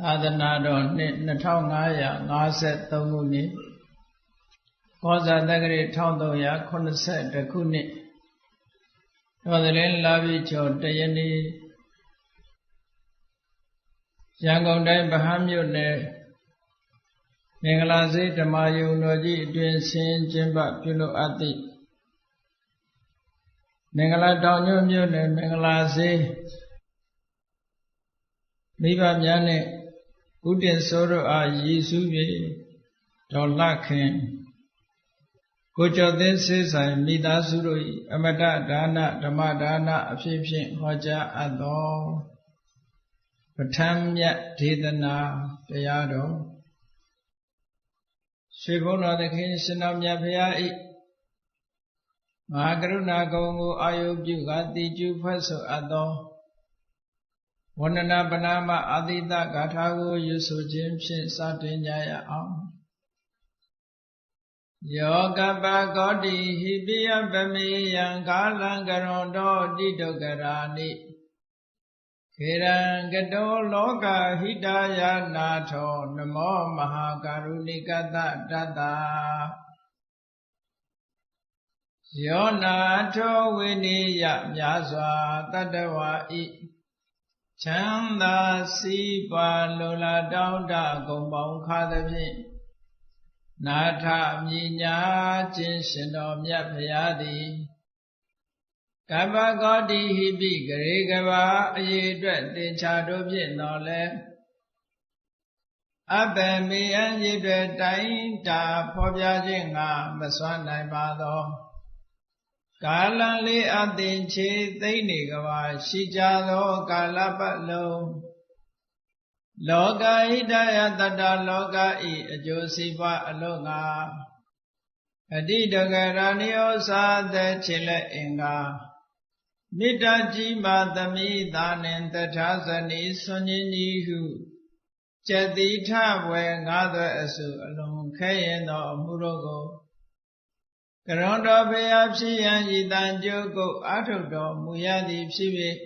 သာသနာတော်နှစ်2553ခုနှစ်ကောဇာတက္ကရာ1381ခုနှစ်တော်သလင်းလာပြီကျော်တရနေ့ရန်ကုန်တိုင်းဗဟန်းမြို့နယ်မင်္ဂလာစေဓမ္မယုံတော်ကြီးအတွင်ဆင်းကျင်းပပြုလုပ်အပ်သည့်မင်္ဂလာတောင်ညွန့်မြို့နယ်မင်္ဂလာစေမိဘများနှင့်ဥတည်စိုးတို့အားရည်စူး၍ဒေါ်လခင်ကိုကျော်သိန်းစေဆိုင်မိသားစုတို့၏အမတဒါနဓမ္မဒါနအဖြစ်ဖြင့်ဟောကြားအပ်သောပဋ္ဌာန်းမြတ်ဒေသနာတရားတော်ရွှေဘုန်းတော်သခင်ရှင်တော်မြတ်ဖရာ၏မဟာကရုဏာကုံကိုအာယုပြုကာတိကျူဖွဲ့ဆိုအပ်သောဝန္ဒနာပနာမအာတိတဂါထာကိုရွတ်ဆိုခြင်းဖြင့်စတင်ကြရအောင်ယောကပကောတိဟိပိယပမေယံကာလံကရွန်တော်တိတုကရာနိခေရံကတောလောကဟိတယနာထောနမောမဟာကရုဏိကတတတ္တာယောနာထောဝိနိယမြာစွာတတ္တဝါဤချမ်းသာစီးပွားလိုလားတောင်းတဂုံပေါင်းခါသဖြင့်နာထမြညာခြင်းရှင်တော်မြတ်ဖရာသည်ကပ္ပကောတိဟိပိဂရေကဘာအရေအတွက်သင်္ချာတို့ဖြင့်တော်လဲအပ္ပမေယံရည်တွေတိုင်းတာဖော်ပြခြင်းငါမစွမ်းနိုင်ပါသောကာလံလေးအသင်ချေသိမ့်နေကဘာရှိကြသောကာလပတ်လုံးလောကဟိတယတတ္တလောကဤအကျိုးစီးပွားအလို့ငါအတိတကရာနိဩစာသက်ချေလက်အင်္ဂါမေတ္တာကြီးမာသမိသာနှင့်တထာဇနီဆွန်ကြီးကြီးဟုကျက်တိထဘွယ်ငါးသွဲအစုအလုံးခဲရင်သောအမှုတို့ကိုကရွန်တော်ဘုရားဖြစ်ရန်ဤတန်ကြိုးကိုအာထုတ်တော်မူရသည်ဖြစ်၍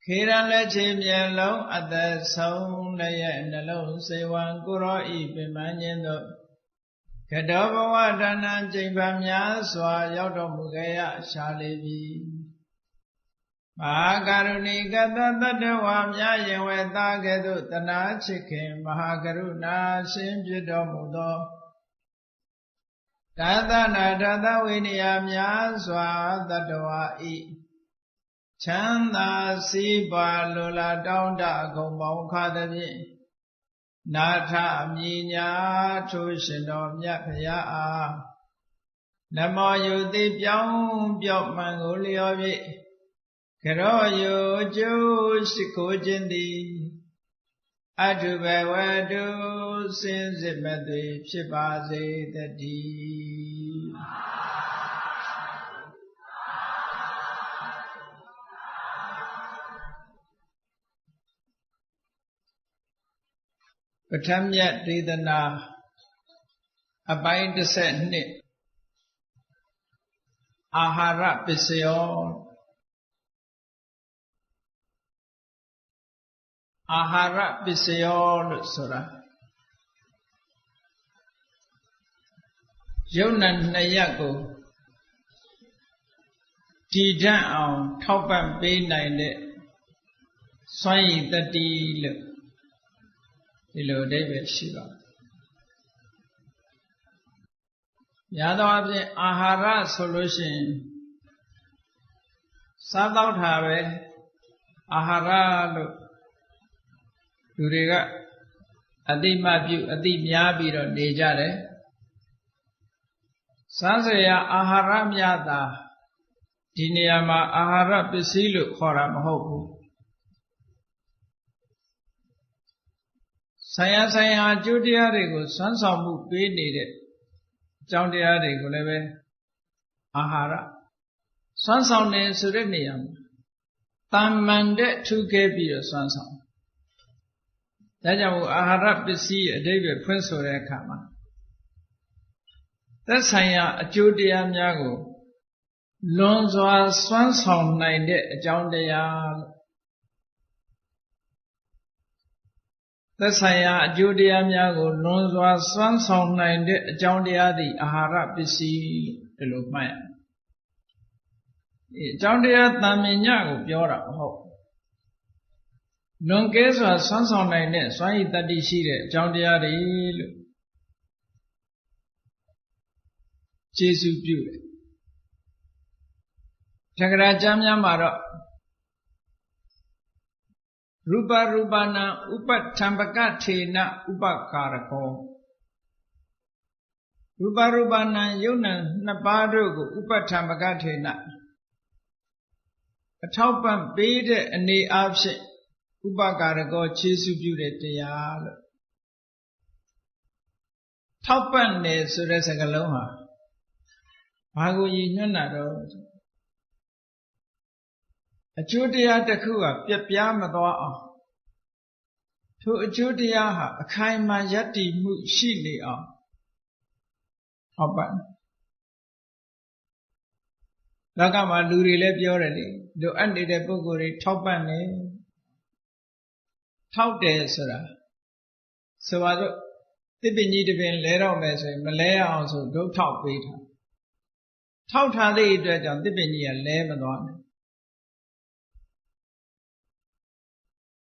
ခေရန်လက်ချေမျက်လုံးအသက်ဆုံးလည်းရဲ့နှလုံးစေဝံကိုရောဤပင်ပန်းခြင်းတို့ကတောဘဝတဏ္ဏကျိန်ဖန်များစွာရောက်တော်မူခဲ့ရရှာလေပြီမဟာကရုဏိကတတတ္တဝါများရင်ဝဲသားကဲ့သို့တနာချစ်ခင်မဟာကရုဏာရှင်ဖြစ်တော်မူသောဒါသနာဒါသဝိနည်းများစွာတတ္တဝါဤချမ်းသာစီးပွားလိုလားတောင်းတဂုံပေါင်းခါသဖြင့်နာထမြညာထိုရှင်တော်မြတ်ဖရာအားနမောယုတိပြောင်းပြော့မှန်ကိုလျော်၍ကရောယုကျိုးရှိခိုးခြင်းသည်အထုဘဝတုစင်စစ်မသွေဖြစ်ပါစေတည်းပဋ္ဌာန်းမြတ်ဒေသနာအပိုင်း12အာဟာရပစ္စယောအာဟာရပစ္စယောလို့ဆိုတာယုံနာနှစ်ရပ်ကိုတည်တံ့အောင်ထောက်ပံ့ပေးနိုင်တဲ့စွမ်းရည်တတိလို့ဒီလိုအဓိပ္ပာယ်ရှိပါတယ်။များသောအားဖြင့်အာဟာရဆိုလို့ရှိရင်စားသောက်တာပဲအာဟာရလို့လူတွေကအတိမပြုအတိများပြီးတော့နေကြတယ်။စားစရာအာဟာရများတာဒီနေရာမှာအာဟာရပစ္စည်းလို့ခေါ်တာမဟုတ်ဘူး။ဆိုင်ရာအကျိုးတရားတွေကိုစွမ်းဆောင်မှုပေးနေတဲ့အကြောင်းတရားတွေကိုလည်းပဲအာဟာရစွမ်းဆောင်နေဆိုတဲ့နေရာမှာတာမန်တဲ့ထူးခဲပြီးတော့စွမ်းဆောင်ဒါကြောင့်အာဟာရပစ္စည်းအဓိပ္ပာယ်ဖွင့်ဆိုတဲ့အခါမှာသက်ဆိုင်ရာအကျိုးတရားများကိုလွန်စွာစွမ်းဆောင်နိုင်တဲ့အကြောင်းတရားလို့ သက်ဆိုင်ရာအကျိုးတရားများကိုလွန်စွာစွမ်းဆောင်နိုင်တဲ့အကြောင်းတရားသည်အာဟာရပစ္စည်းဒီလိုမှတ်ရအကြောင်းတရားတန်မြင်ညကိုပြောတာမဟုတ်လွန်ကဲစွာစွမ်းဆောင်နိုင်တဲ့စွမ်းရည်တတ္တိရှိတဲ့အကြောင်းတရားတွေလို့ကျေစုပြုတယ်သက္ကရာကျမ်းများမှာတော့ရူပရူပနာဥပထံပကထေနဥပကာရကောရူပရူပနာယုံနာနှစ်ပါးတို့ကိုဥပထံပကထေနအထောက်ပံ့ပေးတဲ့အနေအားဖြင့်ဥပကာရကောခြေစုပြုတဲ့တရားလို့ထောက်ပံ့တယ်ဆိုတဲ့စကားလုံးဟာဘာကိုရည်ညွှန်းတာတော့အကျိုးတရားတစ်ခုကပြက်ပြားမသွားအောင်ထိုအကျိုးတရားဟာအခိုင်အမာယတ္တိမှုရှိနေအောင်ထောက်ပံ့လောကမှာလူတွေလည်းပြောတယ်လေလိုအပ်နေတဲ့ပုဂ္ဂိုလ်တွေထောက်ပံ့တယ်ထောက်တယ်ဆိုတာဆိုပါတော့သစ်ပင်ကြီးတစ်ပင်လဲတော့မယ်ဆိုရင်မလဲအောင်ဆိုဒုထောက်ပေးထားထောက်ထားတဲ့အတွက်ကြောင့်သစ်ပင်ကြီးကလဲမသွားဘူး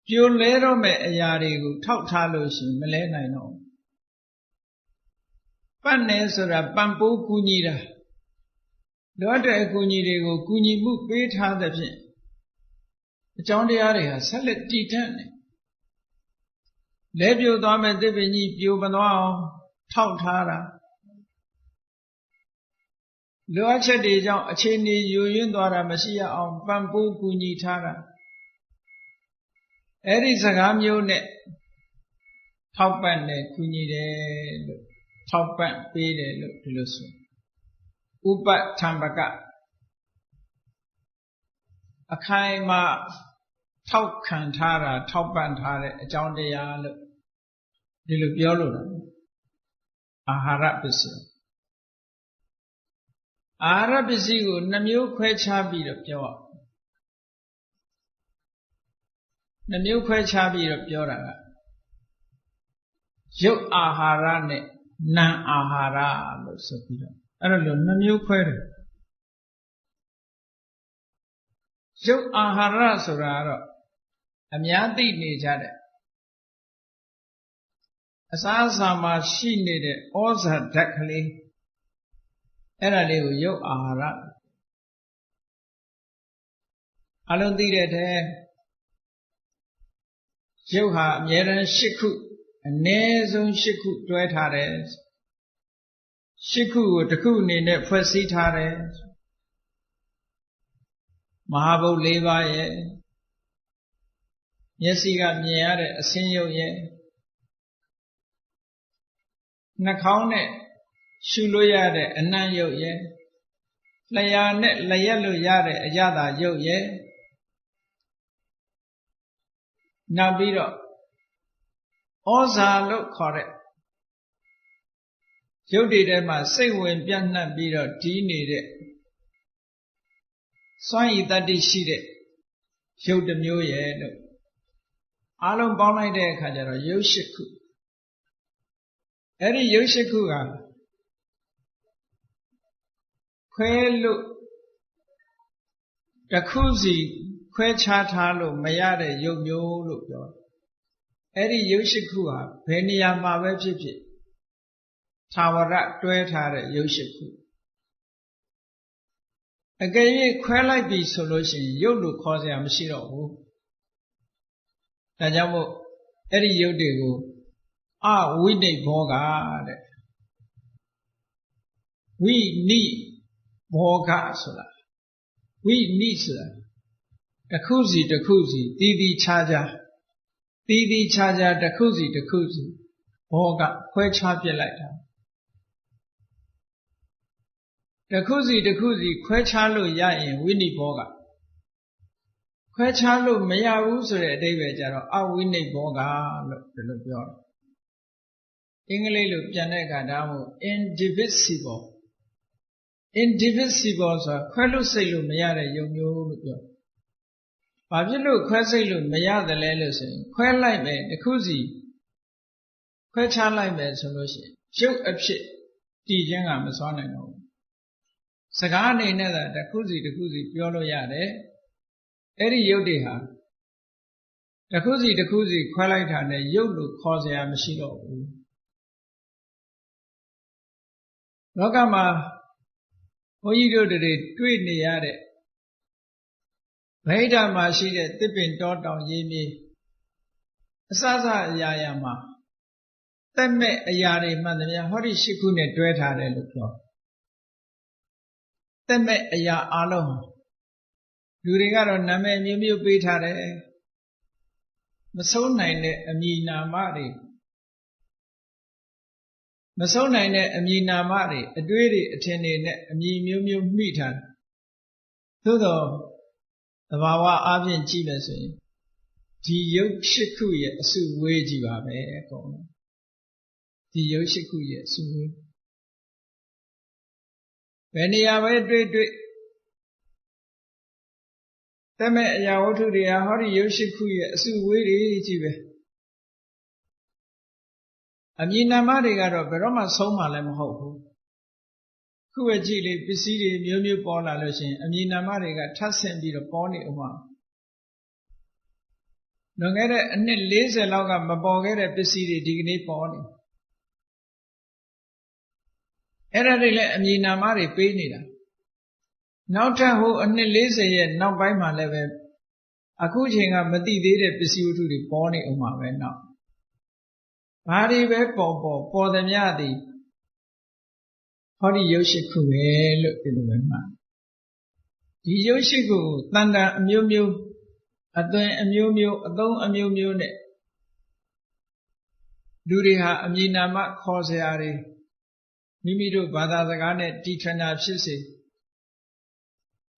ပြိုလဲတော့မဲ့အရာတွေကိုထောက်ထားလို့ရှိရင်မလဲနိုင်တော့ပတ်နေဆိုတာပံပိုးကူညီတာလိုအပ်တဲ့အကူအညီတွေကိုကူညီမှုပေးထားသဖြင့်အကြောင်းတရားတွေဟာဆက်လက်တည်တံ့နေလဲပြိုသွားမဲ့သစ်ပင်ကြီးပြိုမသွားအောင်ထောက်ထားတာလိုအပ်ချက်တွေကြောင့်အခြေအနေယိုယွင်းသွားတာမရှိရအောင်ပံပိုးကူညီထားတာအဲ့ဒီစကားမျိုးနဲ့ထောက်ပံ့တယ်ကူညီတယ်လို့ထောက်ပံ့ပေးတယ်လို့ဒီလိုဆိုဥပထံပကအခိုင်အမာထောက်ခံထားတာထောက်ပံ့ထားတဲ့အကြောင်းတရားလို့ဒီလိုပြောလို့တာအာဟာရပစ္စည်းအာဟာရပစ္စည်းကိုနှမျိုးခွဲခြားပြီးတော့ပြောနှမျိုးခွဲခြားပြီးတော့ပြောတာကရုပ်အာဟာရနဲ့နာမ်အာဟာရလို့ဆိုပြီးတော့အဲ့လိုနှမျိုးခွဲတယ်ရုပ်အာဟာရဆိုတာကတော့အများသိနေကြတဲ့အစားအစာမှာရှိနေတဲ့ဩဇာဓာတ်ကလေးအဲ့ဒါလေးကိုရုပ်အာဟာရအလုံးသိတဲ့တဲ့ရုပ်ဟာအမြဲတမ်း၈ခုအနည်းဆုံး၈ခုတွဲထားတယ်၈ခုကိုတစ်ခုအနေနဲ့ဖွဲ့စည်းထားတယ်မဟာဘုတ်၄ပါးရဲ့မျက်စိကမြင်ရတဲ့အဆင်းရုပ်ရဲ့နှာခေါင်းနဲ့ရှုလို့ရတဲ့အနံ့ရုပ်ရဲ့လျှာနဲ့လျက်လို့ရတဲ့အရသာရုပ်ရဲ့နောက်ပြီးတော့ဩဇာလို့ခေါ်တဲ့ရုပ်တွေထဲမှာစိတ်ဝင်ပြန့်နှံ့ပြီးတော့တီးနေတဲ့စွမ်းရည်တတ္တိရှိတဲ့ရုပ်တစ်မျိုးရဲ့လို့အားလုံးပေါင်းလိုက်တဲ့အခါကျတော့ရုပ်၈ခုအဲ့ဒီရုပ်၈ခုကခွဲလို့တစ်ခုစီခွဲခြားထားလို့မရတဲ့ရုပ်မျိုးလို့ပြောတယ်အဲ့ဒီရုပ်၈ခုဟာဘယ်နေရာမှာပဲဖြစ်ဖြစ်သာဝရတွဲထားတဲ့ရုပ်၈ခုအကယ်၍ခွဲလိုက်ပြီဆိုလို့ရှိရင်ရုပ်လို့ခေါ်စရာမရှိတော့ဘူးဒါကြောင့်မို့အဲ့ဒီရုပ်တွေကိုအဝိနိဘောဂတဲ့ဝိနိဘောဂဆိုတာဝိနိဆိုတာတစ်ခုစီတစ်ခုစီတီးတီးခြားခြားတစ်ခုစီတစ်ခုစီဘောဂခွဲခြားပြလိုက်တာတစ်ခုစီတစ်ခုစီခွဲခြားလို့ရရင်ဝိနိဘောဂခွဲခြားလို့မရဘူးဆိုတဲ့အဓိပ္ပာယ်ကျတော့အဝိနိဘောဂလို့ဒီလိုပြောတယ်အင်္ဂလိပ်လိုပြန်တဲ့အခါဒါမို့ indivisible ဆိုတာခွဲလို့စိတ်လို့မရတဲ့ယုံမျိုးလို့ပြောဘာဖြစ်လို့ခွဲစိတ်လို့မရတယ်လဲလို့ဆိုရင်ခွဲလိုက်မယ်တစ်ခုစီ ခွဲခြားလိုက်မယ်ဆိုလို့ရှိရင်ရုပ်အဖြစ်တည်ခြင်းကမစွမ်းနိုင်တော့ဘူးစကားအနေနဲ့သာတစ်ခုစီတစ်ခုစီပြောလို့ရတယ်အဲ့ဒီရုပ်တွေဟာတစ်ခုစီတစ်ခုစီခွဲလိုက်တာနဲ့ရုပ်လို့ခေါ်စရာမရှိတော့ဘူးလောကမှာဘုန်းကြီးတို့တွေတွေ့နေရတဲ့ဗိဓာမှာရှိတဲ့တစ်ပင်တောတောင်ရေမြေအစစအရာရာမှာတက်မဲ့အရာတွေမှန်သမျှဟောဒီရှိခုနဲ့တွဲထားတယ်လို့ပြောတက်မဲ့အရာအလုံးလူတွေကတော့နာမည်မျိုးမျိုးပေးထားတယ်မဆုံးနိုင်တဲ့အမည်နာမတွေမဆုံးနိုင်တဲ့အမည်နာမတွေအတွေးတွေအထင်တွေနဲ့အမည်မျိုးမျိုးမှီထားတယ်သို့တော့သဘာဝအားဖြင့်ကြည့်လို့ဆိုရင်ဒီရုပ်ရှိခုရဲ့အစုဝေးကြီးပါပဲအကုန်လုံးဒီရုပ်ရှိခုရဲ့အစုဝေးဘယ်နေရာပဲတွေ့တမဲ့အရာဝတ္ထုတွေဟာဟောဒီရုပ်ရှိခုရဲ့အစုဝေးတွေကြီးပဲအမည်နာမတွေကတော့ဘယ်တော့မှဆုံးမှာလည်းမဟုတ်ဘူးခုပဲကြည့်လေပစ္စည်းတွေမျိုးမျိုးပေါ်လာလို့ရှိရင်အမည်နာမတွေကထပ်ဆင့်ပြီးတော့ပေါ်နေဥမာလွန်ခဲ့တဲ့အနှစ်40လောက်ကမပေါ်ခဲ့တဲ့ပစ္စည်းတွေဒီကနေ့ပေါ်နေအဲ့ဒါတွေလည်းအမည်နာမတွေပေးနေတာနောက်ထပ်ဟိုအနှစ်40ရဲ့နောက်ပိုင်းမှာလည်းပဲအခုချိန်ကမသိသေးတဲ့ပစ္စည်းဝတ္ထုတွေပေါ်နေဥမာပဲနောက်ဘာတွေပဲပေါ်သမျှသည်ဟောဒီရုပ်ရှိခုပဲလို့ဒီလိုပဲမှဒီရုပ်ရှိခုကိုတန်တန်အမျိုးမျိုးအသွင်အမျိုးမျိုးအသုံးအမျိုးမျိုးနဲ့လူတွေဟာအမည်နာမခေါ်စရာတွေမိမိတို့ဘာသာစကားနဲ့တီထွင်တာဖြစ်စေ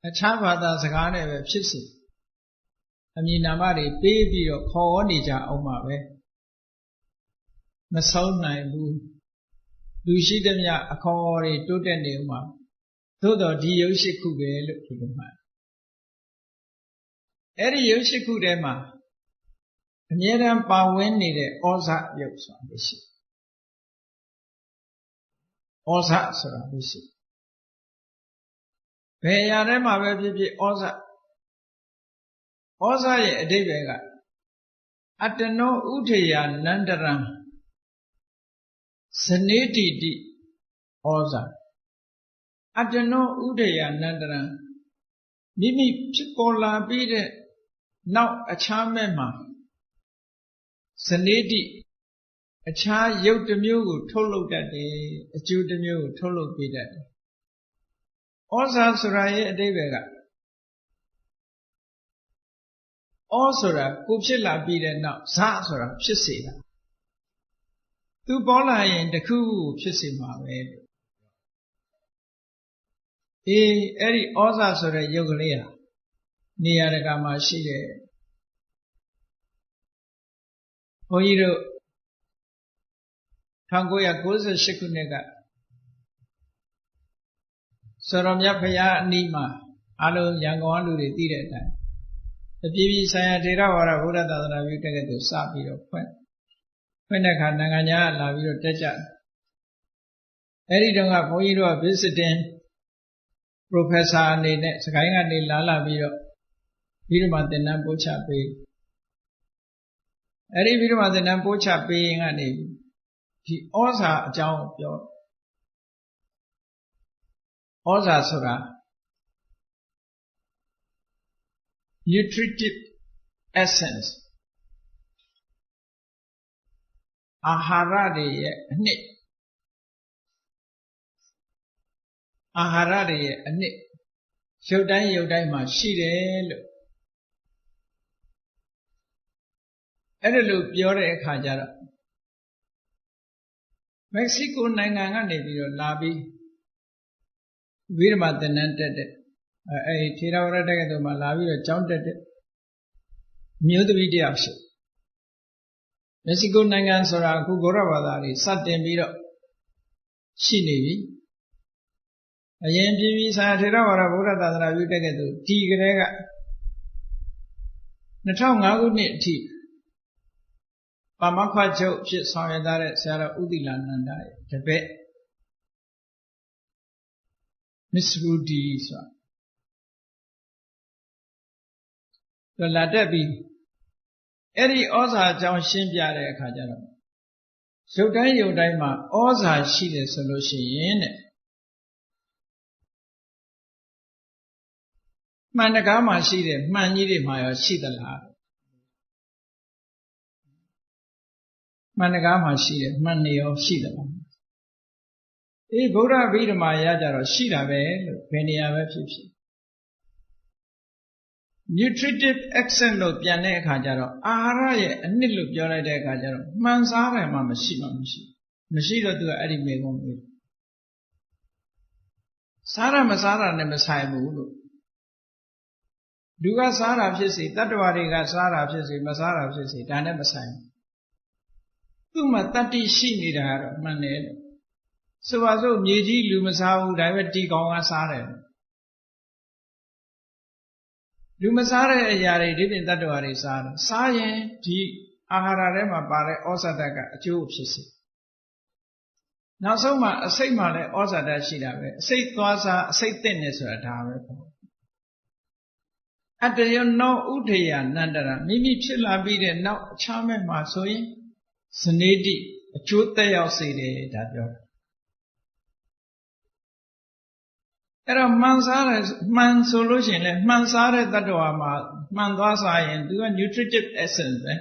အခြားဘာသာစကားနဲ့ပဲဖြစ်စေအမည်နာမတွေပေးပြီးတော့ခေါ်နေကြအောင်ပါပဲမဆုံးနိုင်ဘူးလူရှိသမျှအခေါ်တွေတိုးတက်နေဥမှာသို့တော်ဒီရုပ်ရှိခုပဲလို့ဒီလိုမှအဲ့ဒီရုပ်ရှိခုထဲမှာအမြဲတမ်းပါဝင်နေတဲ့ဩဇရုပ်ဆိုတာရှိဩဇဆိုတာရှိဘယ်အရာထဲမှာပဲဖြစ်ဖြစ်ဩဇရဲ့အဓိပ္ပာယ်ကအတ္တနောဥထေယနန္တရံဇနေတိတိဩဇအတ္တနောဥထေယနန္တရံမိမိဖြစ်ပေါ်လာပြီးတဲ့နောက်အခြားမဲ့မှာဇနေတိအခြားရုပ်တစ်မျိုးကိုထုတ်လုပ်တတ်တယ်အကျိုးတစ်မျိုးကိုထုတ်လုပ်ပေးတတ်တယ်ဩဇာဆိုတာရဲ့အဓိပ္ပာယ်ကဩဆိုတာကိုဖြစ်လာပြီးတဲ့နောက်ဇဆိုတာဖြစ်စေတာသူပေါ်လာရင်တခုခုဖြစ်စေမှာပဲအဲ့ဒီဩဇဆိုတဲ့ရုပ်ကလေးဟာနေရာတကာမှာရှိတယ်ဘုန်းကြီးတို့1998ခုနှစ်ကစောရမြတ်ဘုရားအနီးမှာအလုံးရန်ကုန်လူတွေသိတဲ့အတိုင်းအပြည်ပြည်ဆိုင်ရာထေရဝါဒဗုဒ္ဓသာသနာပြုတက္ကသိုလ်စပြီးတော့ဖွင့်တဲ့အခါနိုင်ငံခြားလာပြီးတော့တက်ကြအဲ့ဒီတုန်းကဘုန်းကြီးတို့က visiting professor အနေနဲ့စကိုင်းကနေလာပြီးတော့ပြီးတော့မှသင်တန်းပို့ချပေးအဲ့ဒီပြီးတော့မှသင်တန်းပို့ချပေးရင်ကနေဒီဩဇာအကြောင်းကိုပြောဩဇာဆိုတာ nutritive essence အာဟာရတွေရဲ့အနှစ်ရုပ်တိုင်းမှာရှိတယ်လို့အဲ့ဒါလို့ပြောတဲ့အခါကျတော့မက္ကဆီကိုနိုင်ငံကနေပြီးတော့လာပြီးဝိဓမသင်္นานတက်တဲ့အဲဒီထေရဝါဒတက္ကသိုလ်မှာလာပြီးတော့ကျောင်းတက်တဲ့မျိုးသမီးတယောက်ရှိမက္ကဆီကိုနိုင်ငံဆိုတာအခုဗုဒ္ဓဘာသာတွေစတင်ပြီးတော့ရှိနေပြီအရင်ပြည်ပြည်ဆိုင်ရာထေရဝါဒဗုဒ္ဓသာသနာပြုတက္ကသိုလ်ဒီကလေးက2005ခုနှစ်အထိ ပါမခွချုပ်ဖြစ်ဆောင်ရတဲ့ဆရာတော်ဥဒိလနန္ဒရဲ့တပည့်မစ္စရူဒီဆိုတာလာတက်ပြီးအဲ့ဒီဩဇာအကြောင်းရှင်းပြတဲ့အခါကျတော့ရုပ်တိုင်းရုပ်တိုင်းမှာဩဇာရှိတယ်ဆိုလို့ရှိရင်တဲ့မှန်တကားမှာရှိတဲ့မှန်ကြီးတွေမှာရောရှိသလားမှန်တကားမှာရှိတဲ့မှန်နေရောရှိသလားအေးဗုဒ္ဓဗိဓမာရကြတော့ရှိတာပဲလို့ဘယ်နေရာပဲဖြစ်ဖြစ် nutritive accent လို့ပြန်တဲ့အခါကျတော့အာဟာရရဲ့အနှစ်လို့ပြောလိုက်တဲ့အခါကျတော့မှန်စားတယ်မှမရှိတော့သူကအဲ့ဒီမေကုံးလေးစားရမစားတာနဲ့မဆိုင်ဘူးလို့လူကစားတာဖြစ်စေတတ္တဝါတွေကစားတာဖြစ်စေမစားတာဖြစ်စေဒါနဲ့မဆိုင်ဘူးသူ့မှာတတ္တိရှိနေတာကတော့မှန်တယ်လို့ဆိုပါစို့မြေကြီးလူမစားဘူးဒါပေမဲ့တီကောင်ကစားတယ်လူမစားတဲ့အရာတွေဒီပြင်တတ္တဝါတွေစားတယ်စားရင်ဒီအာဟာရထဲမှာပါတဲ့ဩဇာဓာတ်ကအကျိုးဖြစ်စေနောက်ဆုံးမှာအစိတ်မှာလည်းဩဇာဓာတ်ရှိတာပဲအစိတ်သွားစားအစိတ်တက်နေဆိုတာဒါပဲပေါ့အတ္တယောနောဥထေယနန္တရမိမိဖြစ်လာပြီးတဲ့နောက်အခြားမဲ့မှာဆိုရင်ဇနေတိအကျိုးသက်ရောက်စေတယ်ဒါပြောတာအဲ့တော့မှန်စားတယ်မှန်ဆိုလို့ရှိရင်လည်းမှန်စားတဲ့တ attva မှာမှန်သွားစားရင်သူက nutritive essence ပဲ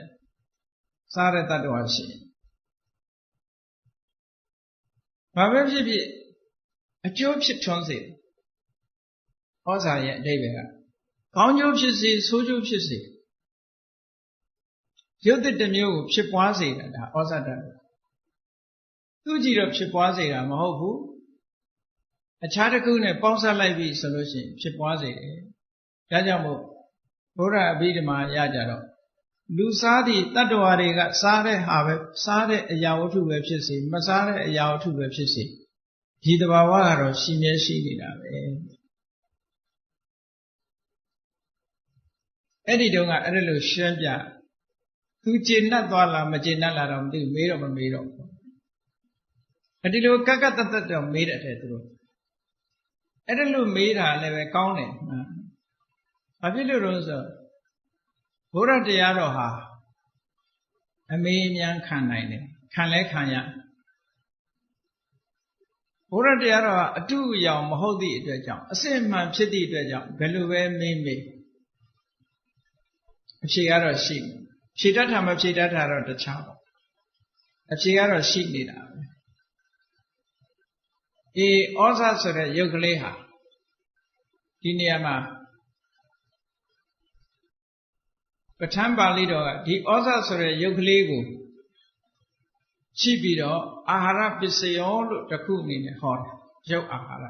စားတဲ့တ attva ရှိရင်ဘာပဲဖြစ်ဖြစ်အကျိုးဖြစ်ထွန်းစေတယ်ဩဇာရဲ့အဓိပ္ပာယ်ကကောင်းကျိုးဖြစ်စေဆိုးကျိုးဖြစ်စေရုပ်တစ်မျိုးကိုဖြစ်ပွားစေတာဒါဩဇာတတ်သူကြည့်တော့ဖြစ်ပွားစေတာမဟုတ်ဘူးအခြားတစ်ခုနဲ့ပေါင်းစပ်လိုက်ပြီဆိုလို့ရှိရင်ဖြစ်ပွားစေတယ်ဒါကြောင့်မို့ဘုရားအဘိဓမ္မာရကြတော့လူစားသည့်တတ္တဝါတွေကစားတဲ့ဟာပဲစားတဲ့အရာဝတ္ထုပဲဖြစ်စေမစားတဲ့အရာဝတ္ထုပဲဖြစ်စေဒီတဘာဝကတော့ရှိမြဲရှိနေတာပဲအဲ့ဒီတုန်းကအဲ့ဒါလို့ရှင်းပြသူကျေနပ်သွားလားမကျေနပ်လားတော့မသိဘူးမေးတော့မမေးတော့ဘူးဒီလိုကကတတ်တော့မေးတတ်တယ်သူတို့အဲ့ဒါလို့မေးတာလည်းပဲကောင်းတယ်ဘာဖြစ်လို့လဲဆိုဘုရားတရားတော်ဟာအမေးမြန်ခံနိုင်တယ်ခံလဲခံရဘုရားတရားတော်ဟာအတုအယောင်မဟုတ်သည့်အတွက်ကြောင့်အစစ်မှန်ဖြစ်သည့်အတွက်ကြောင့်ဘယ်လိုပဲမေးအဖြေကတော့ရှိတယ်ဖြေတတ်တာမဖြေတတ်တာတော့တခြားပါအဖြေကတော့ရှိနေတာပဲဩဇာဆိုတဲ့ရုပ်ကလေးဟာဒီနေရာမှာပဋ္ဌာန်းပါဠိတော်ကဒီဩဇာဆိုတဲ့ရုပ်ကလေးကိုရှိပြီးတော့အာဟာရပစ္စယောလို့တစ်ခုအနေနဲ့ဟောတယ်ရုပ်အာဟာရ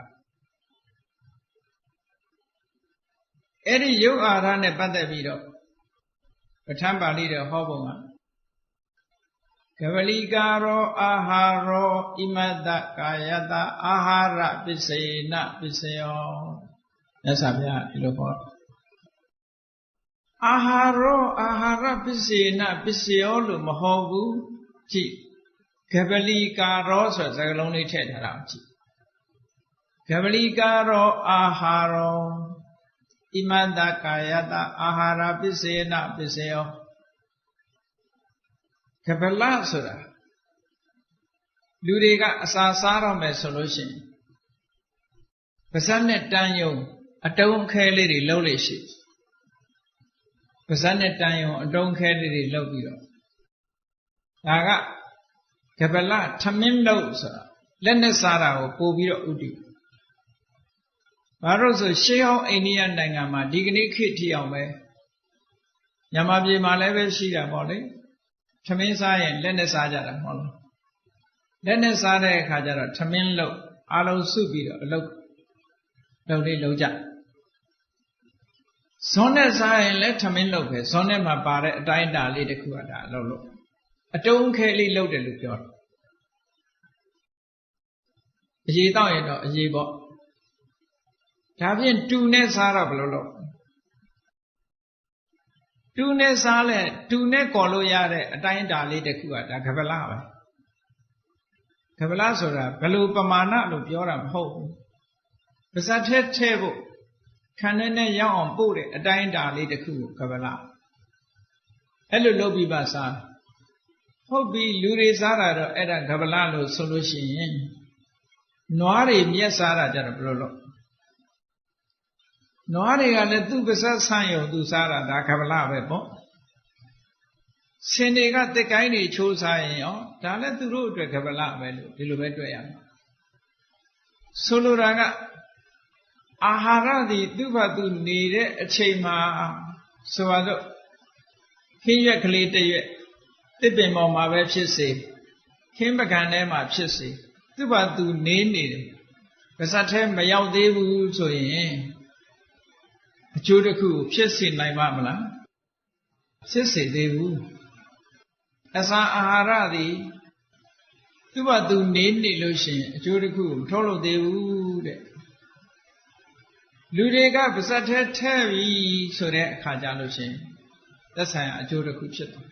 အဲ့ဒီရုပ်အာဟာရနဲ့ပတ်သက်ပြီးတော့ပဋ္ဌာန်းပါဠိတော်ဟောပုံကကဗလိကာရောအာဟာရောဣမတ္တကာယတအာဟာရပစ္စေနပစ္စယောမြတ်စွာဘုရားဒီလိုဟောအာဟာရောအာဟာရပစ္စေနပစ္စယောလို့မဟောဘူးကြည့်ကဗလိကာရောဆိုတဲ့စကားလုံးလေးထည့်ထားတာကြည့်ကဗလိကာရောအာဟာရောဣမတ္တကာယတအာဟာရပစ္စေနပစ္စယောကဗလဆိုတာလူတွေကအစာစားတော့မယ်ဆိုလို့ရှိရင်ပါးစပ်နဲ့တန်းယုံအတုံးခဲလေးတွေလှုပ်လေရှိပါးစပ်နဲ့တန်းယုံအတုံးခဲလေးတွေလှုပ်ပြီးတော့ဒါကကဗလထမင်းလှုပ်ဆိုတာလက်နဲ့စားတာကိုပို့ပြီးတော့ဥတည်ဘာလို့ဆိုရှေးဟောင်းအိန္ဒိယနိုင်ငံမှာဒီကနေ့ခေတ်ထိအောင်ပဲမြန်မာပြည်မှာလည်းပဲရှိတာပေါ့လေထမင်းစားရင်လက်နဲ့စားကြတာမဟုတ်လားလက်နဲ့စားတဲ့အခါကျတော့ထမင်းလုပ်အားလုံးစုပြီးတော့အလုပ်လေးလုပ်ကြဇွန်နဲ့စားရင်လည်းထမင်းလုပ်ပဲဇွန်နဲ့မှာပါတဲ့အတိုင်းအတာလေးတစ်ခုကဒါအလုပ်လုပ်အတုံးခဲလေးလုပ်တယ်လို့ပြောတယ်အရေးတော့ရင်တော့အရေးပေါ့ဒါဖြင့်တူနဲ့စားတော့ဘယ်လိုလုပ် တူနဲ့စားလဲတူနဲ့ကော်လို့ရတဲ့အတိုင်းအတာလေးတစ်ခုကဒါကပလပဲကပလဆိုတာဘယ်လိုပမာဏလို့ပြောတာမဟုတ်ဘူးပါဇက်ထဲဖို့ခန္ဓာနဲ့ရောက်အောင်ပို့တဲ့အတိုင်းအတာလေးတစ်ခုကိုကပလအဲ့လိုလုပ်ပြီးပါစားဟုတ်ပြီလူတွေစားတာတော့အဲ့ဒါကပလလို့ဆိုလို့ရှိရင်နွားတွေမြက်စားတာကြတော့ဘယ်လိုလုပ်နွားတွေကလည်းသူ့ပါဇက်ဆန့်ရုံသူစားတာဒါကပလပဲပေါ့ဆင်တွေကတက်ကိုင်းတွေချိုးစားရင်ရောဒါလည်းသူတို့အတွက်ကပလပဲလို့ဒီလိုပဲတွေ့ရမှာဆိုလိုတာကအာဟာရသည်သူ့ဘာသူနေတဲ့အချိန်မှာဆိုပါတော့ခင်းရွက်ကလေးတစ်ရွက်တစ်ပင်ပေါ်မှာပဲဖြစ်စေခင်းပကံထဲမှာဖြစ်စေသူ့ဘာသူနေနေတယ်ပါဇက်ထဲမရောက်သေးဘူးဆိုရင်အကျိုးတစ်ခုကိုဖြစ်စေနိုင်ပါမလားဖြစ်စေသေးဘူးအစာအာဟာရသည်သူ့ဘာသူနေနေလို့ရှိရင်အကျိုးတစ်ခုကိုမထုတ်လို့သေးဘူးတဲ့လူတွေကပါဇက်ထဲထည့်ပြီးဆိုတဲ့အခါကြလို့ရှိရင်သက်ဆိုင်ရာအကျိုးတစ်ခုဖြစ်တယ်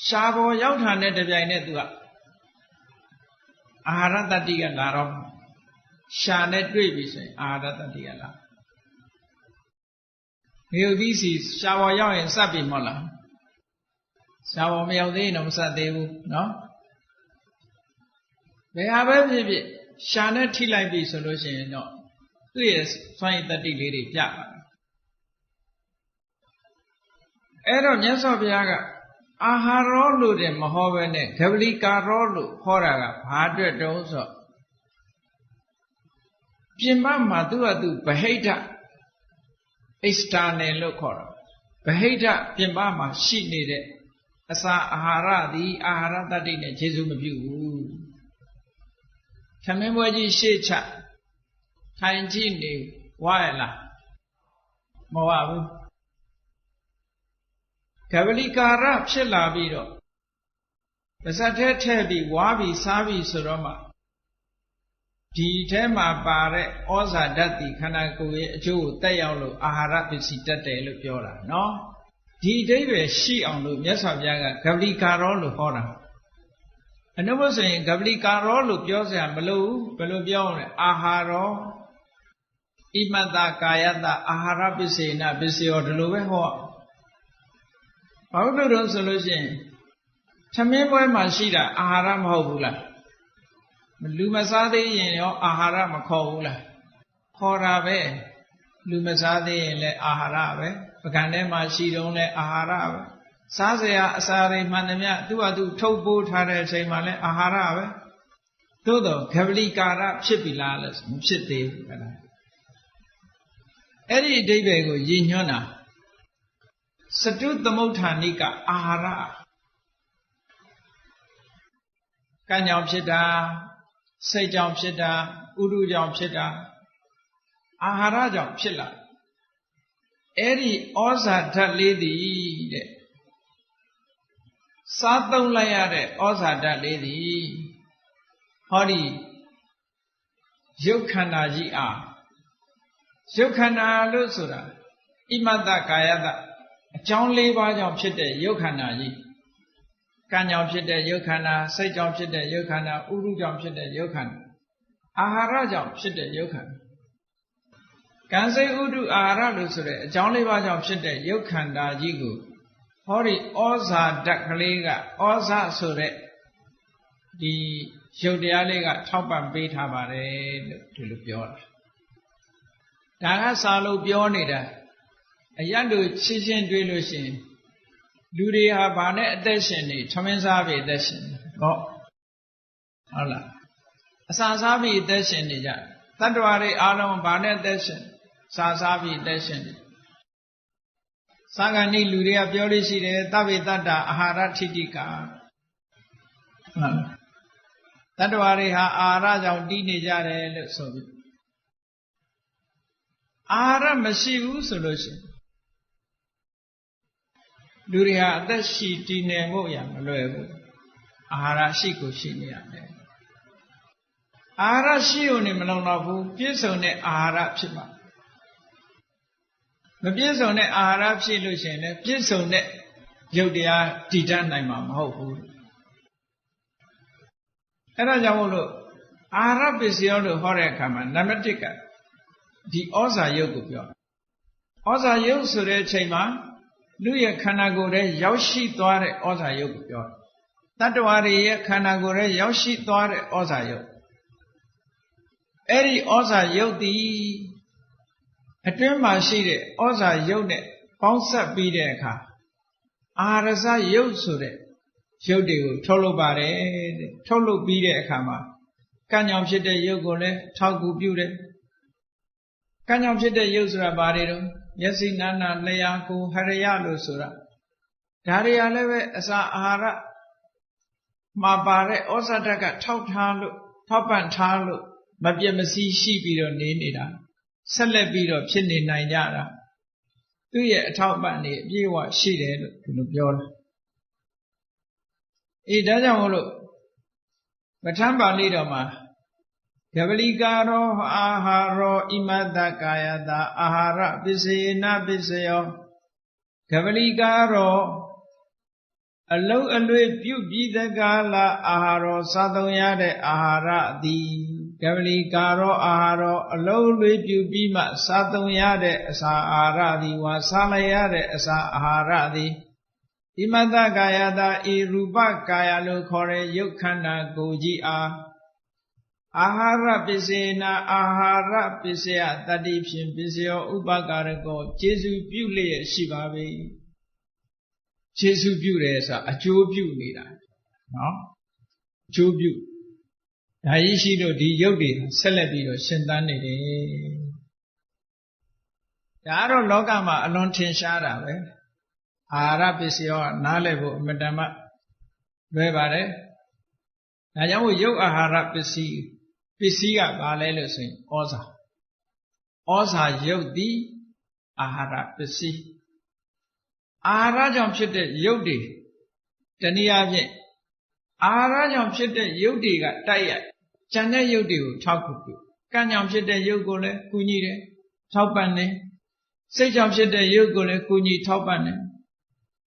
ရှားပေါ်ရောက်တာနဲ့တပြိုင်နက်သူကအာဟာရတတ္တိကလာတော့ရှားနဲ့တွေ့ပြီဆိုရင်အာဟာရတတ္တိကလာငရုတ်သီးစီရှားပေါ်ရောက်ရင်စပ်ပြီမဟုတ်လားရှားပေါ်မရောက်သေးရင်တော့မစပ်သေးဘူးနော်ဘယ်ဟာပဲဖြစ်ဖြစ်ရှားနဲ့ထိလိုက်ပြီဆိုလို့ရှိရင်တော့သူ့ရဲ့စွမ်းရည်တတ္တိလေးတွေပြပါတယ်အဲ့တော့မြတ်စွာဘုရားကအာဟာရောလို့တဲ့မဟောပဲနဲ့ဂဗလိကာရောလို့ဟောတာကဘာအတွက်တုံးဆိုပြင်ပမှာသူ့ဟာသူဗဟိတ external လို့ခေါ်တာဗဟိတပြင်ပမှာရှိနေတဲ့အစာအာဟာရသည်အာဟာရတတ္တိနဲ့ခြေစုမပြုဘူးခမင်းပွဲကြီးရှေ့ချထိုင်ကြည့်နေဝါရလားမဝဘူးကဗလိကာရဖြစ်လာပြီးတော့ပါဇက်ထဲထည့်ပြီးဝါပြီးစားပြီးဆိုတော့မှဒီထဲမှာပါတဲ့ဩဇာဓာတ်ဒီခန္ဓာကိုယ်ရဲ့အကျိုးကိုတက်ရောက်လို့အာဟာရပစ္စည်းတက်တယ်လို့ပြောတာနော်ဒီအဓိပ္ပာယ်ရှိအောင်လို့မြတ်စွာဘုရားကဂဗလိကာရောလို့ဟောတာအနုဘဆိုရင်ဂဗလိကာရောလို့ပြောစရာမလိုဘူးဘယ်လိုပြောမလဲအာဟာရောဣမတကာယတအာဟာရပစ္စေနပစ္စယောဒီလိုပဲဟောဘာလို့လို့ဆိုလို့ရှိရင်သမင်းပွဲမှာရှိတာအာဟာရမဟုတ်ဘူးလားလူမစားသေးရင်ရောအာဟာရမခေါ်ဘူးလားခေါ်တာပဲလူမစားသေးရင်လည်းအာဟာရပဲပကံထဲမှာရှိတုံးလည်းအာဟာရပဲစားစရာအစာတွေမှန်သမျှသူ့ဟာသူထုတ်ပိုးထားတဲ့အချိန်မှာလည်းအာဟာရပဲသို့တော့ဂဗလိကာရဖြစ်ပြီလားလို့မဖြစ်သေးဘူးအဲ့ဒါအဲ့ဒီအဓိပ္ပာယ်ကိုရည်ညွှန်းတာစတုသမုဋ္ဌာနိကအာဟာရကံကြောင့်ဖြစ်တာစိတ်ကြောင့်ဖြစ်တာဥရုကြောင့်ဖြစ်တာအာဟာရကြောင့်ဖြစ်လာအဲ့ဒီဩဇာဓာတ်လေးသည်တဲ့စားသုံးလိုက်ရတဲ့ဩဇာဓာတ်လေးသည်ဟောဒီရုပ်ခန္ဓာကြီးအားရုပ်ခန္ဓာလို့ဆိုတာဣမတကာယတအကြောင်း၄ပါးကြောင့်ဖြစ်တဲ့ရုပ်ခန္ဓာကြီးကံကြောင့်ဖြစ်တဲ့ရုပ်ခန္ဓာစိတ်ကြောင့်ဖြစ်တဲ့ရုပ်ခန္ဓာဥရုကြောင့်ဖြစ်တဲ့ရုပ်ခန္ဓာအာဟာရကြောင့်ဖြစ်တဲ့ရုပ်ခန္ဓာကံစိတ်ဥရုအာဟာရလို့ဆိုတဲ့အကြောင်း၄ပါးကြောင့်ဖြစ်တဲ့ရုပ်ခန္ဓာကြီးကိုဟောဒီဩဇာဓာတ်ကလေးကဩဇာဆိုတဲ့ဒီရုပ်တရားလေးကထောက်ပံ့ပေးထားပါတယ်လို့ဒီလိုပြောတာဒါကစာလို့ပြောနေတာအရတ်တို့ချင်းချင်းတွေးလို့ရှိရင်လူတွေဟာဘာနဲ့အသက်ရှင်နေထမင်းစားပြီးအသက်ရှင်ဟောဟုတ်လားအစာစားပြီးအသက်ရှင်နေကြတတ္တဝါတွေအားလုံးဘာနဲ့အသက်ရှင်စားပြီးအသက်ရှင်နေသာဂဏိလူတွေကပြောလို့ရှိတယ်သဗ္ဗေတ္တအာဟာရထိတိကာဟုတ်တတ္တဝါတွေဟာအာဟာရကြောင့်တည်နေကြတယ်လို့ဆိုပြီးအာဟာရမရှိဘူးဆိုလို့ရှိရင်လူတွေဟာအသက်ရှိတည်နေဖို့ရမလွယ်ဘူးအာဟာရရှိကိုရှိနေရတယ်အာဟာရရှိုံနဲ့မလုံတော့ဘူးပြည့်စုံတဲ့အာဟာရဖြစ်မှာမ ပြည့်စုံတဲ့အာဟာရဖြစ်လို့ရှိရင်လည်းပြည့်စုံတဲ့ရုပ်တရားတည်တတ်နိုင်မှာမဟုတ်ဘူးအဲ့ဒါကြောင့်မို့လို့အာဟာရပစ္စယောလို့ဟောတဲ့အခါမှာနံပါတ်1ကဒီဩဇာယုတ်ကိုပြောဩဇာယုတ်ဆိုတဲ့အချိန်မှာလူရဲ့ခန္ဓာကိုယ်ထဲရောက်ရှိသွားတဲ့ဩဇာယုတ်ကိုပြောတတ္တဝါတွေရဲ့ခန္ဓာကိုယ်ထဲရောက်ရှိသွားတဲ့ဩဇာယုတ်အဲ့ဒီဩဇာယုတ်ဒီအတွင်းမှာရှိတဲ့ဩဇာယုတ်နဲ့ပေါင်းဆက်ပြီးတဲ့အခါအာရဇယုတ်ဆိုတဲ့ရုပ်တွေကိုထုတ်လုပ်ပါတယ်တဲ့ထုတ်လုပ်ပြီးတဲ့အခါမှာကံကြောင့်ဖြစ်တဲ့ရုပ်ကိုလည်းထောက်ကူပြုတယ်ကံကြောင့်ဖြစ်တဲ့ရုပ်ဆိုတာဘာတွေတော့မျက်စိနာနာလျှာကိုဟရယလို့ဆိုတာဒါတွေကလည်းပဲအစာအာဟာရမှာပါတဲ့ဩဇာဓာတ်ကထောက်ထားလို့ထောက်ပံ့ထားလို့မပြတ်မစီးရှိပြီးတော့နေနေတာဆက်လက်ပြီးတော့ဖြစ်နေနိုင်ကြတာသူ့ရဲ့အထောက်ပံ့နေအပြည့်အဝရှိတယ်လို့ဒီလိုပြောတာအေးဒါကြောင့်မို့လို့ပဋ္ဌာန်းပါဠိတော်မှာကပလီကာရောအာဟာရောဣမတကာယတာအာဟာရပစ္စေနပစ္စယောကပလီကာရောအလုံးအလွေပြုပြီးတကားလာအာဟာရောစားသုံးရတဲ့အာဟာရသည်ကပလီကာရောအာဟာရောအလုံးအလွေပြုပြီးမှစားသုံးရတဲ့အစာအာဟာရသည်ဝါစားလိုက်ရတဲ့အစာအာဟာရသည်ဣမတကာယတာဤရူပကာယလို့ခေါ်တဲ့ရုပ်ခန္ဓာကိုယ်ကြီးအားအာဟာရပစ္စေနာအာဟာရပစ္စယတတ္တိဖြင့်ပစ္စယောဥပကာရကောကျေစုပြုလျက်ရှိပါပေကျေစုပြုတယ်ဆိုတာအကျိုးပြုနေတာနော်အကျိုးပြုဒါကြီးရှိလို့ဒီရုပ်တွေဆက်လက်ပြီးတော့ရှင်သန်နေတယ်ဒါကတော့လောကမှာအလွန်ထင်ရှားတာပဲအာဟာရပစ္စယောကနားလည်ဖို့အမတ္တမလွယ်ပါတယ်ဒါကြောင့်မို့ရုပ်အာဟာရပစ္စည်းကဘာလဲလို့ဆိုရင်ဩဇာရုပ်သည်အာဟာရပစ္စည်းအာဟာရကြောင့်ဖြစ်တဲ့ရုပ်တွေတနည်းအားဖြင့်အာဟာရကြောင့်ဖြစ်တဲ့ရုပ်တွေကတိုက်ရိုက်ကျန်တဲ့ရုပ်တွေကိုထောက်ကူပြုကံကြောင့်ဖြစ်တဲ့ရုပ်ကိုလည်းကူညီတယ်ထောက်ပံ့တယ်စိတ်ကြောင့်ဖြစ်တဲ့ရုပ်ကိုလည်းကူညီထောက်ပံ့တယ်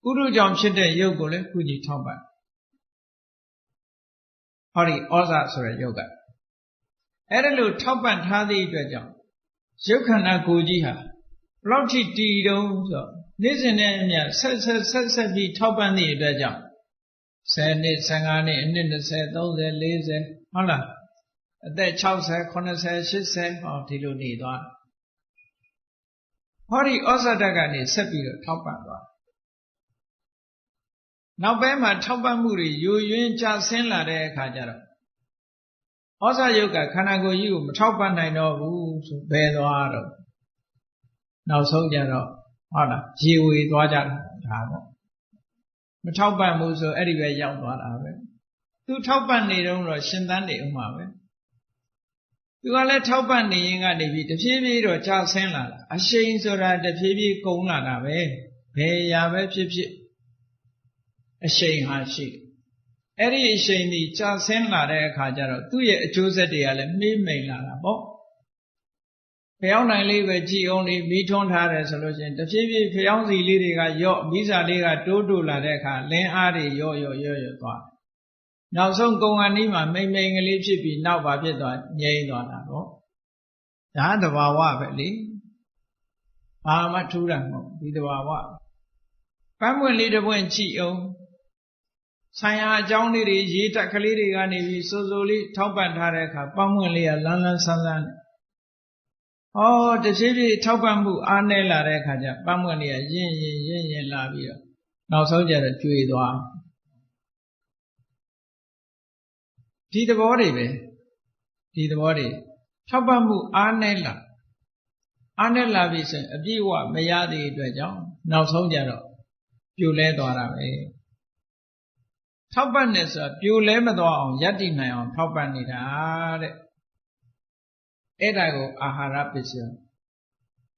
ကုသိုလ်ကြောင့်ဖြစ်တဲ့ရုပ်ကိုလည်းကူညီထောက်ပံ့ဟောဒီဩဇာဆိုတဲ့ရုပ်ကအဲ့ဒါလို့ထောက်ပံ့ထားသည့်အတွက်ကြောင့်ရုပ်ခန္ဓာကိုယ်ကြီးဟာဘလောက်ထိတည်တုံးဆိုတော့နေ့စဉ်နဲ့အမျှဆက်ပြီးထောက်ပံ့သည့်အတွက်ကြောင့်10နှစ်15နှစ်အနှစ်20 30 40ဟုတ်လားအသက်60 80 80ဟောဒီလိုနေသွားဟောဒီဩဇာဓာတ်ကနေဆက်ပြီးတော့ထောက်ပံ့သွားနောက်ပိုင်းမှာထောက်ပံ့မှုတွေယိုယွင်းကျဆင်းလာတဲ့အခါကျတော့ဩဇာယုတ်ကခန္ဓာကိုယ်ကြီးကိုမထောက်ပံ့နိုင်တော့ဘူးဆိုဘယ်သွားတော့နောက်ဆုံးကြတော့ဟုတ်လားရေဝေသွားကြတာဒါပေါ့မထောက်ပံ့ဘူးဆိုအဲ့ဒီပဲရောက်သွားတာပဲသူထောက်ပံ့နေတော့ရှင်သန်နေဥမှာပဲသူကလည်းထောက်ပံ့နေရင်ကနေပြီးတဖြည်းဖြည်းတော့ကျဆင်းလာတာအရှိန်ဆိုတာတဖြည်းဖြည်းကုန်လာတာပဲဘယ်ရာပဲဖြစ်ဖြစ်အရှိန်ဟာရှိတယ်အဲ့ဒီအရှိန်ဒီကြာဆင်းလာတဲ့အခါကျတော့သူ့ရဲ့အကျိုးဆက်တွေကလည်းမှေးမိန်လာတာပေါ့ဖျောင်းနိုင်လေးပဲကြည်အောင်လေးမီးထွန်းထားတယ်ဆိုလို့ရှိရင်တဖြည်းဖြည်းဖျောင်းစီလေးတွေကယော့မီးစာလေးကတိုးလာတဲ့အခါလင်းအားတွေယော့သွားနောက်ဆုံးကုံကနီးမှာမိန်ကလေးဖြစ်ပြီးနောက်ပါဖြစ်သွားငြိမ်းသွားတာပေါ့ဒါသဘာဝပဲလေဘာမှထူးတာမဟုတ်ဒီသဘာဝပန်းပွင့်လေးတစ်ပွင့်ကြည့်အောင်ဆိုင်ရာအကြောင်းလေးတွေရေးတက်ကလေးတွေကနေပြီးစိုးလေးထောက်ပံ့ထားတဲ့အခါပန်းပွင့်လေးကလန်းဆန်းနဲ့ဟောတဖြည်းဖြည်းထောက်ပံ့မှုအားနည်းလာတဲ့အခါကျပန်းပွင့်လေးကရင့်လာပြီးတော့နောက်ဆုံးကျတော့ကျွေသွားဒီသဘောတွေပဲဒီသဘောတွေထောက်ပံ့မှုအားနည်းလာပြီဆိုရင်အပြည့်အဝမရသေးတဲ့အတွက်ကြောင့်နောက်ဆုံးကျတော့ပြိုလဲသွားတာပဲထောက်ပံ့နေဆိုတာပြိုလဲမသွားအောင်ယက်တည်နိုင်အောင်ထောက်ပံ့နေတာတဲ့အဲ့ဒါကိုအာဟာရပစ္စယော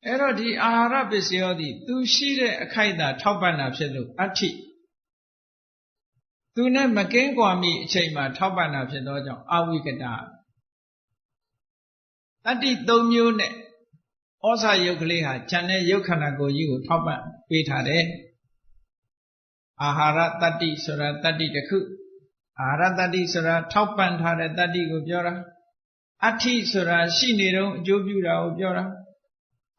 အဲ့တော့ဒီအာဟာရပစ္စယောသည်သူရှိတဲ့အခိုက်အတန့်ထောက်ပံ့တာဖြစ်လို့အဋ္ဌိသူနဲ့မကင်းကွာမိအချိန်မှာထောက်ပံ့တာဖြစ်သောကြောင့်အဝိကတတတ္တိ၃မျိုးနဲ့ဩ ဩဇာယုတ်ကလေးဟာဉာဏ်နဲ့ယုတ်ခန္ဓာကိုယ်ကြီးကိုထောက်ပံ့ပေးထားတယ်အာဟာရတတ္တိဆိုတာတတ္တိတစ်ခုအာဟာရတတ္တိဆိုတာထောက်ပံ့ထားတဲ့တတ္တိကိုပြောတာအဋ္ဌိဆိုတာရှိနေတော့အကျိုးပြုတာကိုပြောတာ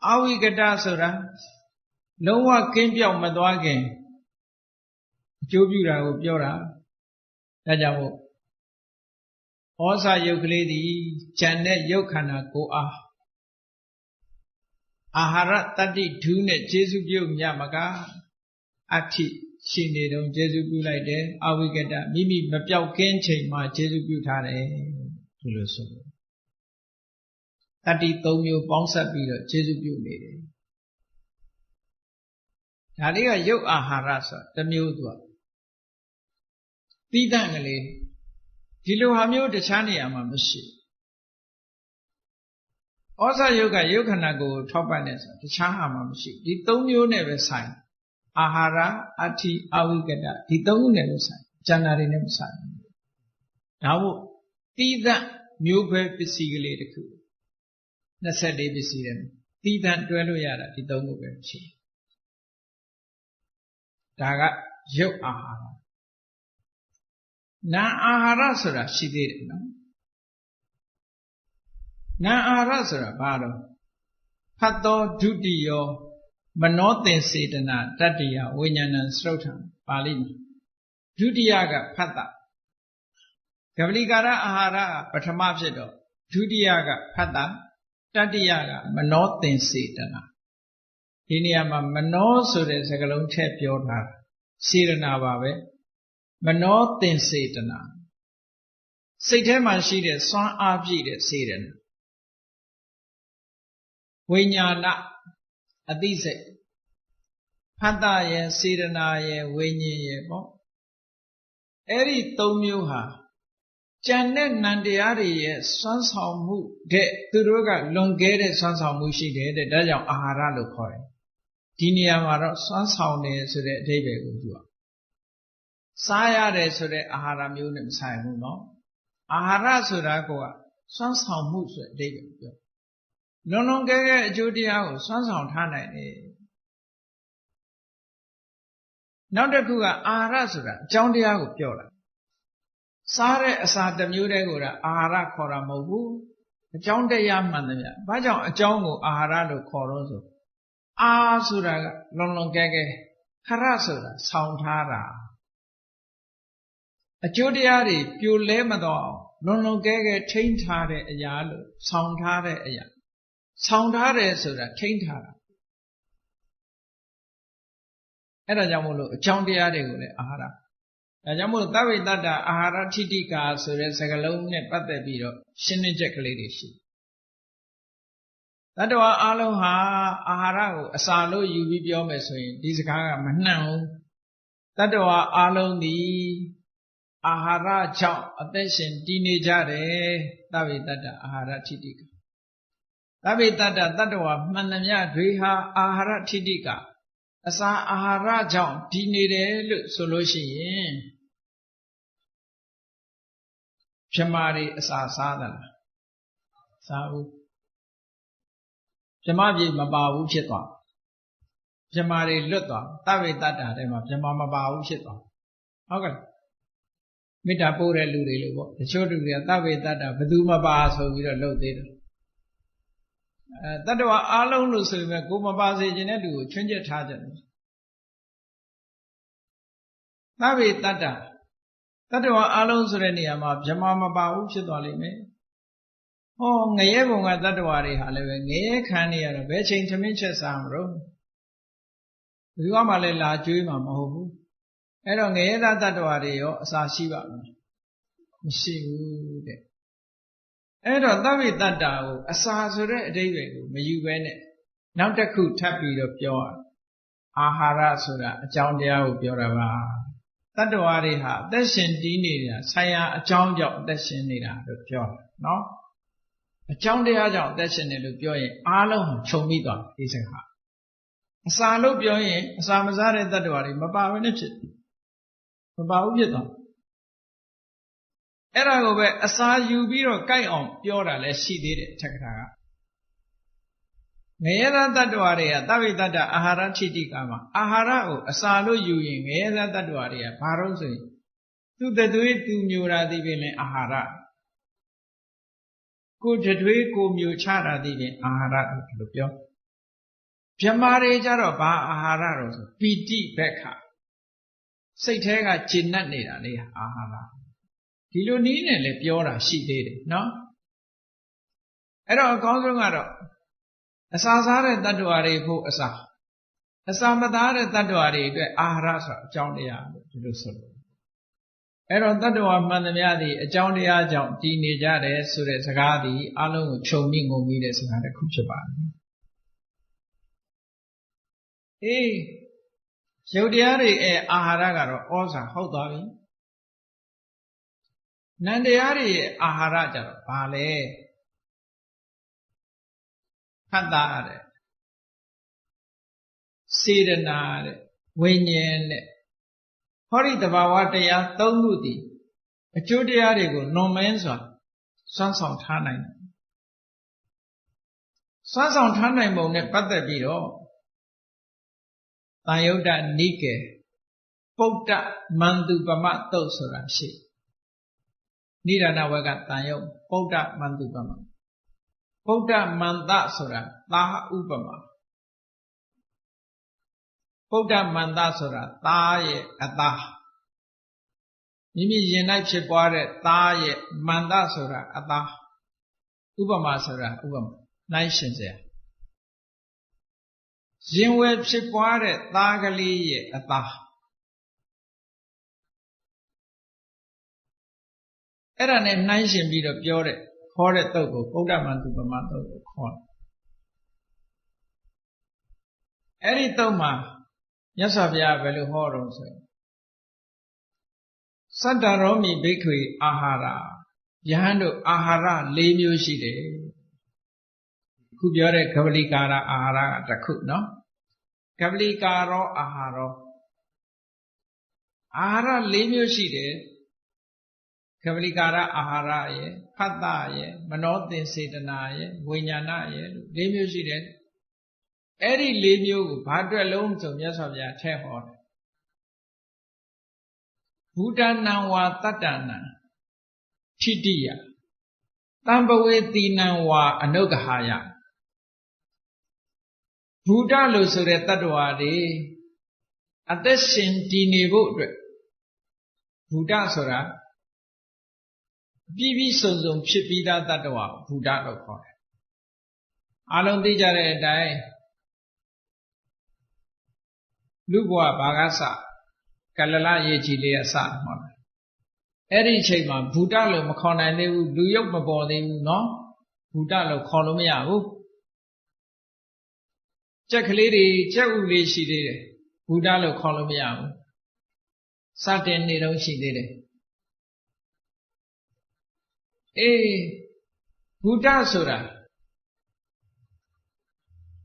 အဝိကတဆိုတာလုံးဝကင်းပြောက်မသွားခင်အကျိုးပြုတာကိုပြောတာဒါကြောင့်မို့ဩဇာယုတ်ကလေးသည်ဉာဏ်နဲ့ယုတ်ခန္ဓာကိုယ်အားအာဟာရတတ္တိဓုနဲ့ကျေစုပြုမြမကအဋ္ဌိရှိနေတော့ကျေစုပြုလိုက်တယ်အဝိကတမိမိမပြောက်ကင်းချိန်မှာကျေစုပြုထားတယ်ဒီလိုဆိုတတ္တိ၃မျိုးပေါင်းစပ်ပြီးတော့ကျေစုပြုနေတယ်ဒါလေးကရုပ်အာဟာရဆိုတာတစ်မျိုးသူကပြီးတန့်ကလေးဒီလိုဟာမျိုးတခြားနေရာမှာမရှိဩဇာယုတ်ကယုတ်ခန္ဓာကိုထောက်ပံ့နေဆိုတခြားဟာမှာမရှိဒီ၃မျိုးနဲ့ပဲဆိုင်အာဟာရအဋ္ဌိအဝိကတဒီ၃ခုနဲ့ပဲဆိုင်ဉာဏ်နာတွေနဲ့မဆိုင်ဒါမို့ပြီးတန့်မျိုးပဲပစ္စည်းကလေးတစ်ခု24ပစ္စည်းတယ်ပြီးတန့်တွဲလို့ရတာဒီ၃ခုပဲရှိဒါကရုပ်အာဟာရနာအာဟာရဆိုတာရှိသေးတယ်နော်နာအာဟာရဆိုတာဘာတော့ဖတ်တော်ဒုတိယောမနောသင်္စေတနာတတ္တိယဝိညာဏံစရုဋ္ဌံပါဠိမှာဒုတိယကဖတ်တာကပလီကာရအာဟာရပထမဖြစ်တော့ဒုတိယကဖတ်တာတတ္တိယကမနောသင်္စေတနာဒီနေရာမှာမနောဆိုတဲ့စကားလုံးထည့်ပြောထားတာစေတနာပါပဲမနောသင်္စေတနာစိတ်ထဲမှာရှိတဲ့စွမ်းအားပြည့်တဲ့စေတနာဝိညာဏအသိစိတ်ဖတ်တာရဲ့စေတနာရဲ့ဝိညာဉ်ရဲ့ပေါ့အဲ့ဒီ၃မျိုးဟာကြံတဲ့နံတရားတွေရဲ့စွမ်းဆောင်မှုတဲ့သူတို့ကလွန်ကဲတဲ့စွမ်းဆောင်မှုရှိတယ်တဲ့ဒါကြောင့်အာဟာရလို့ခေါ်တယ်ဒီနေရာမှာတော့စွမ်းဆောင်တယ်ဆိုတဲ့အဓိပ္ပာယ်ကိုပြောစားရတယ်ဆိုတဲ့အာဟာရမျိုးနဲ့မဆိုင်ဘူးเนาะအာဟာရဆိုတာကစွမ်းဆောင်မှုဆိုတဲ့အဓိပ္ပာယ်ပြောလွန်လွန်ကဲကဲအကျိုးတရားကိုစွမ်းဆောင်ထားနိုင်တယ်နောက်တစ်ခုကအာဟာရဆိုတာအကြောင်းတရားကိုပြောတာစားတဲ့အစာတစ်မျိုးတည်းကိုအာဟာရခေါ်တာမဟုတ်ဘူးအကြောင်းတရားမှန်တယ်ဗျဘာကြောင့်အကြောင်းကိုအာဟာရလို့ခေါ်တော့ဆိုအာဆိုတာကလွန်လွန်ကဲကဲခရဆိုတာဆောင်ထားတာအကျိုးတရားတွေပြိုလဲမတော့လွန်လွန်ကဲကဲထိန်းထားတဲ့အရာလို့ဆောင်ထားတဲ့အရာဆောင်ထားတယ်ဆိုတာထိန်းထားတာအဲ့ဒါကြောင့်မို့လို့အကြောင်းတရားတွေကိုလည်းအာဟာရဒါကြောင့်မို့သဗ္ဗေတ္တအာဟာရထိတိကာဆိုတဲ့စကားလုံးနဲ့ပတ်သက်ပြီးတော့ရှင်းလင်းချက်ကလေးတွေရှိတတ္တဝါအလုံးဟာအာဟာရကိုအစာလို့ယူပြီးပြောမယ်ဆိုရင်ဒီစကားကမနှံ့ဘူးတတ္တဝါအလုံးသည်အာဟာရကြောင့်အသက်ရှင်တည်နေကြတယ်သဗ္ဗေတ္တအာဟာရထိတိကာသဗ္ဗေတ္တတတ္တဝါမှန်သမျှတွေဟာအာဟာရထိတိကာအစာအာဟာရကြောင့်တည်နေတယ်လို့ဆိုလို့ရှိရင်ပြမာတွေအစာစားသလားစားဘူးပြမပြေမပါဘူးဖြစ်သွားပြမာတွေလွတ်သွားသဗ္ဗေတ္တထဲမှာပြမာမပါဘူးဖြစ်သွားဟုတ်ကဲ့မေတ္တာပို့တဲ့လူတွေလို့ပေါ့တချို့လူတွေကသဗ္ဗေတ္တဘယ်သူမပါဆိုပြီးတော့လှုပ်သေးတယ်တတ္တဝါအလုံးလို့ဆိုရင်ကိုမပါစေခြင်းတဲ့လူကိုချွင်းချက်ထားကြတယ်သဗ္ဗေတ္တတတ္တဝါအလုံးဆိုတဲ့နေရာမှာဗြဟ္မာမပါဘူးဖြစ်သွားလိမ့်မယ်ဟောငရဲဘုံကတတ္တဝါတွေဟာလည်းပဲငရဲခံနေရတော့ဘယ်ချိန်သမင်းချက်စားမလို့ဘယ်သူမှလည်းလာကြွေးမှာမဟုတ်ဘူးအဲ့တော့ငရဲတတ္တဝါတွေရောအစာရှိပါမလားမရှိဘူးတဲ့အဲ့တော့သဗ္ဗေတ္တကိုအစာဆိုတဲ့အဓိပ္ပာယ်ကိုမယူဘဲနဲ့နောက်တစ်ခုထပ်ပြီးတော့ပြောရအာဟာရဆိုတာအကြောင်းတရားကိုပြောတာပါတတ္တဝါတွေဟာအသက်ရှင်တည်နေတာဆံရအကြောင်းကြောင့်အသက်ရှင်နေတာလို့ပြောတာနော်အကြောင်းတရားကြောင့်အသက်ရှင်တယ်လို့ပြောရင်အားလုံးခြုံမိသွားဒီစကားအစာလို့ပြောရင်အစာမစားတဲ့တတ္တဝါတွေမပါဘဲနဲ့ဖြစ်မပါဘူးဖြစ်သွားအဲ့ဒါကိုပဲအစာယူပြီးတော့ကြိုက်အောင်ပြောတာလည်းရှိသေးတယ်ထက်ကထာက ငရဲသားတ attva တွေကသဗ္ဗေတ္တအာဟာရထိတိကမှာအာဟာရကိုအစာလို့ယူရင်ငရဲသားတ attva တွေကဘာလို့ဆိုရင်သူတသွေးသူမျိုးတာဒီပင်လည်းအာဟာရကိုတသွေးကိုမျိုးချတာဒီပင်အာဟာရလို့ပြောဗြဟ္မာတွေကြတော့ဘာအာဟာရတော့ဆိုပီတိဘက္ခစိတ်แท้ကကျဉ်တ်နေတာလေအာဟာရဒီလိုနည်းနဲ့လည်းပြောတာရှိသေးတယ်နော်အဲ့တော့အကောင်းဆုံးကတော့အစာစားတဲ့တ attva တွေဖို့အစာမသားတဲ့တ attva တွေအတွက်အာဟာရဆိုအကြောင်းတရားလို့ဒီလိုဆိုလို့အဲ့တော့တ attva မှန်သမျှသည်အကြောင်းတရားကြောင့်တည်နေကြတယ်ဆိုတဲ့စကားသည်အလုံးကိုခြုံမိငုံမိတဲ့စကားတစ်ခုဖြစ်ပါတယ်အေးရုပ်တရားတွေအာဟာရကတော့ဩဇာဟုတ်သွားပြီနံတရားတွေရဲ့အာဟာရကြတော့ဘာလဲခတ္တတဲ့စေတနာတဲ့ဝိညာဉ်တဲ့ဟောဒီတဘာဝတရားသုံးခုသည်အကျိုးတရားတွေကိုလွန်မင်းစွာစွမ်းဆောင်ထားနိုင်တယ်စွမ်းဆောင်ထားနိုင်ပုံနဲ့ပတ်သက်ပြီးတော့သံယုတ္တနိကေပုဒ္ဒမန္တုပမတုတ်ဆိုတာရှိနိဒာနဝကတန်ယုတ်ပုဒ္ဒမန္တုပမပုဒ္ဒမန္တဆိုတာသာဥပမာပုဒ္ဒမန္တဆိုတာသားရဲ့အသားမိမိရင်၌ဖြစ်ပွားတဲ့သားရဲ့မန္တဆိုတာအသားဥပမာဆိုတာဥပမာနိုင်ရှင်စရာရင်ဝယ်ဖြစ်ပွားတဲ့သားကလေးရဲ့အသားအဲ့ဒါနဲ့နှိုင်းရှင်ပြီးတော့ပြောတဲ့ခေါ်တဲ့တုတ်ကိုပုဒ္ဒမန္တုပမတုတ်ကိုခေါ်တယ်အဲ့ဒီတုတ်မှာမြတ်စွာဘုရားဘယ်လိုဟောတော့ဆိုရင်စတ္တရောမိဘိက္ခွေအာဟာရယဟန်တို့အာဟာရ၄မျိုးရှိတယ်ခုပြောတဲ့ကပလီကာရအာဟာရကတစ်ခုနော်ကပလီကာရောအာဟာရ၄မျိုးရှိတယ်ကပလီကာရအာဟာရရဲ့ဖတ်တရဲ့မနောသင်စေတနာရဲ့ဝိညာဏရဲ့လို့၄မျိုးရှိတယ်အဲ့ဒီ၄မျိုးကိုဘာအတွက်လုံးဆိုမြတ်စွာဘုရားထည့်ဟောတယ်ဘူတနံဝါတတ္တနံထိတိယတံပဝေတိနံဝါအနုဂဟာယဘူတလို့ဆိုတဲ့တ attva တွေအသက်ရှင်တည်နေဖို့အတွက်ဘူတဆိုတာပြည့်ပြည့်စုံစုံဖြစ်ပြီးသားတ attva ဘူတလို့ခေါ်တယ်အလုံးသိကြတဲ့အတိုင်းလူဘဝဘာကစကလလရေကြီးလေးအစမှာအဲ့ဒီအချိန်မှာဘူတလို့မခေါ်နိုင်သေးဘူးလူရုပ်မပေါ်သေးဘူးနော်ဘူတလို့ခေါ်လို့မရဘူးကြက်ကလေးတွေကြက်ဥလေးရှိသေးတယ်ဘူတလို့ခေါ်လို့မရဘူးစတင်နေတော့ရှိသေးတယ်အေးဘူတဆိုတာ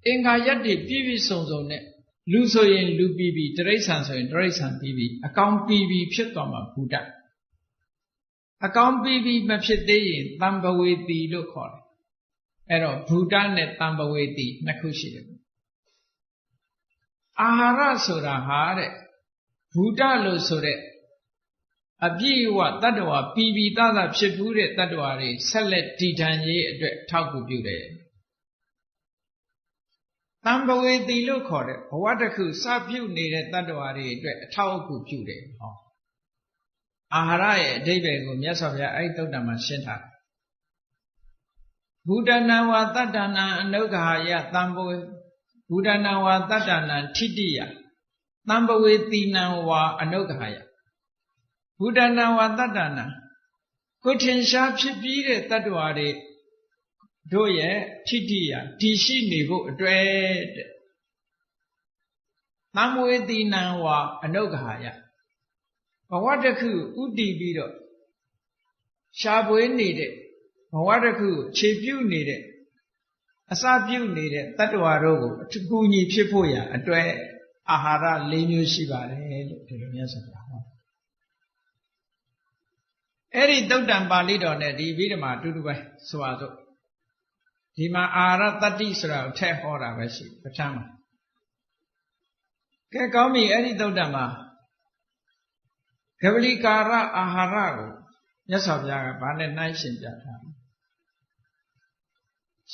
အင်္ဂါယတ်တွေပြည့်ပြည့်စုံစုံနဲ့လူဆိုရင်လူပြီးပြီတိရစ္ဆာန်ဆိုရင်တိရစ္ဆာန်ပြီးပြီအကောင်ပြီးပြီဖြစ်သွားမှာဘူတအကောင်ပြီးပြီမဖြစ်သေးရင်တံပဝေတိလို့ခေါ်တယ်အဲ့တော့ဘူတနဲ့တံပဝေတိနှစ်ခုရှိတယ်အာဟာရဆိုတာဟာတဲ့ဘူတလို့ဆိုတဲ့အပြည့်အဝတ attva ပြီးပြီးသားသားဖြစ်ဘူးတဲ့တ attva တွေဆက်လက်တည်ထံရေးအတွက်ထောက်ကူပြုတယ်တံပဝေတိလို့ခေါ်တဲ့ဘဝတစ်ခုစပြုနေတဲ့တ attva တွေအတွက်အထောက်အကူပြုတယ်ဟောအာဟာရရဲ့အဓိပ္ပာယ်ကိုမြတ်စွာဘုရားအဲ့တုတ်တံမှာရှင်းထားတယ်ဘူတနာဝတတ္တနာအနုဂဟာယတံပဝေဘူတနာဝတတ္တနာထိတိယတံပဝေတိနံဝါအနုဂဟာယဘူတနာဝတတ္တနာကိုထင်ရှားဖြစ်ပြီးတဲ့တ attva တွေတို့ရဲ့ထိတိယတည်ရှိနေဖို့အတွက်တဲ့တံပဝေတိနံဝါအနုဂဟာယဘဝတစ်ခုဥတည်ပြီးတော့ရှားပွေးနေတဲ့ဘဝတစ်ခုခြေပြုတ်နေတဲ့အစပြုတ်နေတဲ့တ attva တို့ကိုအကူအညီဖြစ်ဖို့ရာအတွက်အာဟာရ၄မျိုးရှိပါတယ်လို့ဒီလိုမျိုးဆိုတာဟောအဲ့ဒီတုတ်တံပါဠိတော်နဲ့ဒီဗိဓမာအတူတူပဲဆိုပါစို့ဒ ဒီမှာအာရတတ္တိဆိုတာကိုထည့်ဟောတာပဲရှိပဋ္ဌာန်းမှာကဲကောင်းပြီအဲ့ဒီသုတ်တံမှာကပလီကာရအာဟာရကိုမြတ်စွာဘုရားကဘာနဲ့နှိုင်းရှင်ပြထားလဲ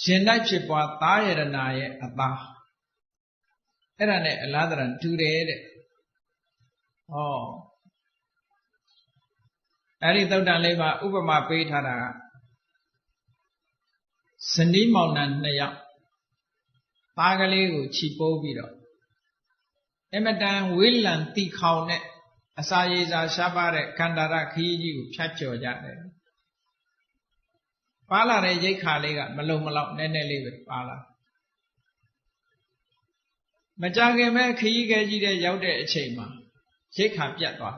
ရှင်၌ဖြစ်ပွားသားယရနာရဲ့အသားအဲ့ဒါနဲ့အလားတရံတူတယ်တဲ့ဟောအဲ့ဒီသုတ်တံလေးမှာဥပမာပေးထားတာကဇနီးမောင်နှံ2ယောက်သားကလေးကိုခြိပိုးပြီးတော့အမတန်ဝေးလံတီခေါင်နဲ့အစာရေစာရှားပါတဲ့ကန္တာရခီးကြီးကိုဖြတ်ကျော်ကြတယ်ပါလာတဲ့ရိတ်ခါလေးကမလုံမလောက်နည်းနည်းလေးပဲပါလာမကြခင်မဲ့ခရီးခဲကြီးတဲ့ရောက်တဲ့အချိန်မှာရိတ်ခါပြတ်သွား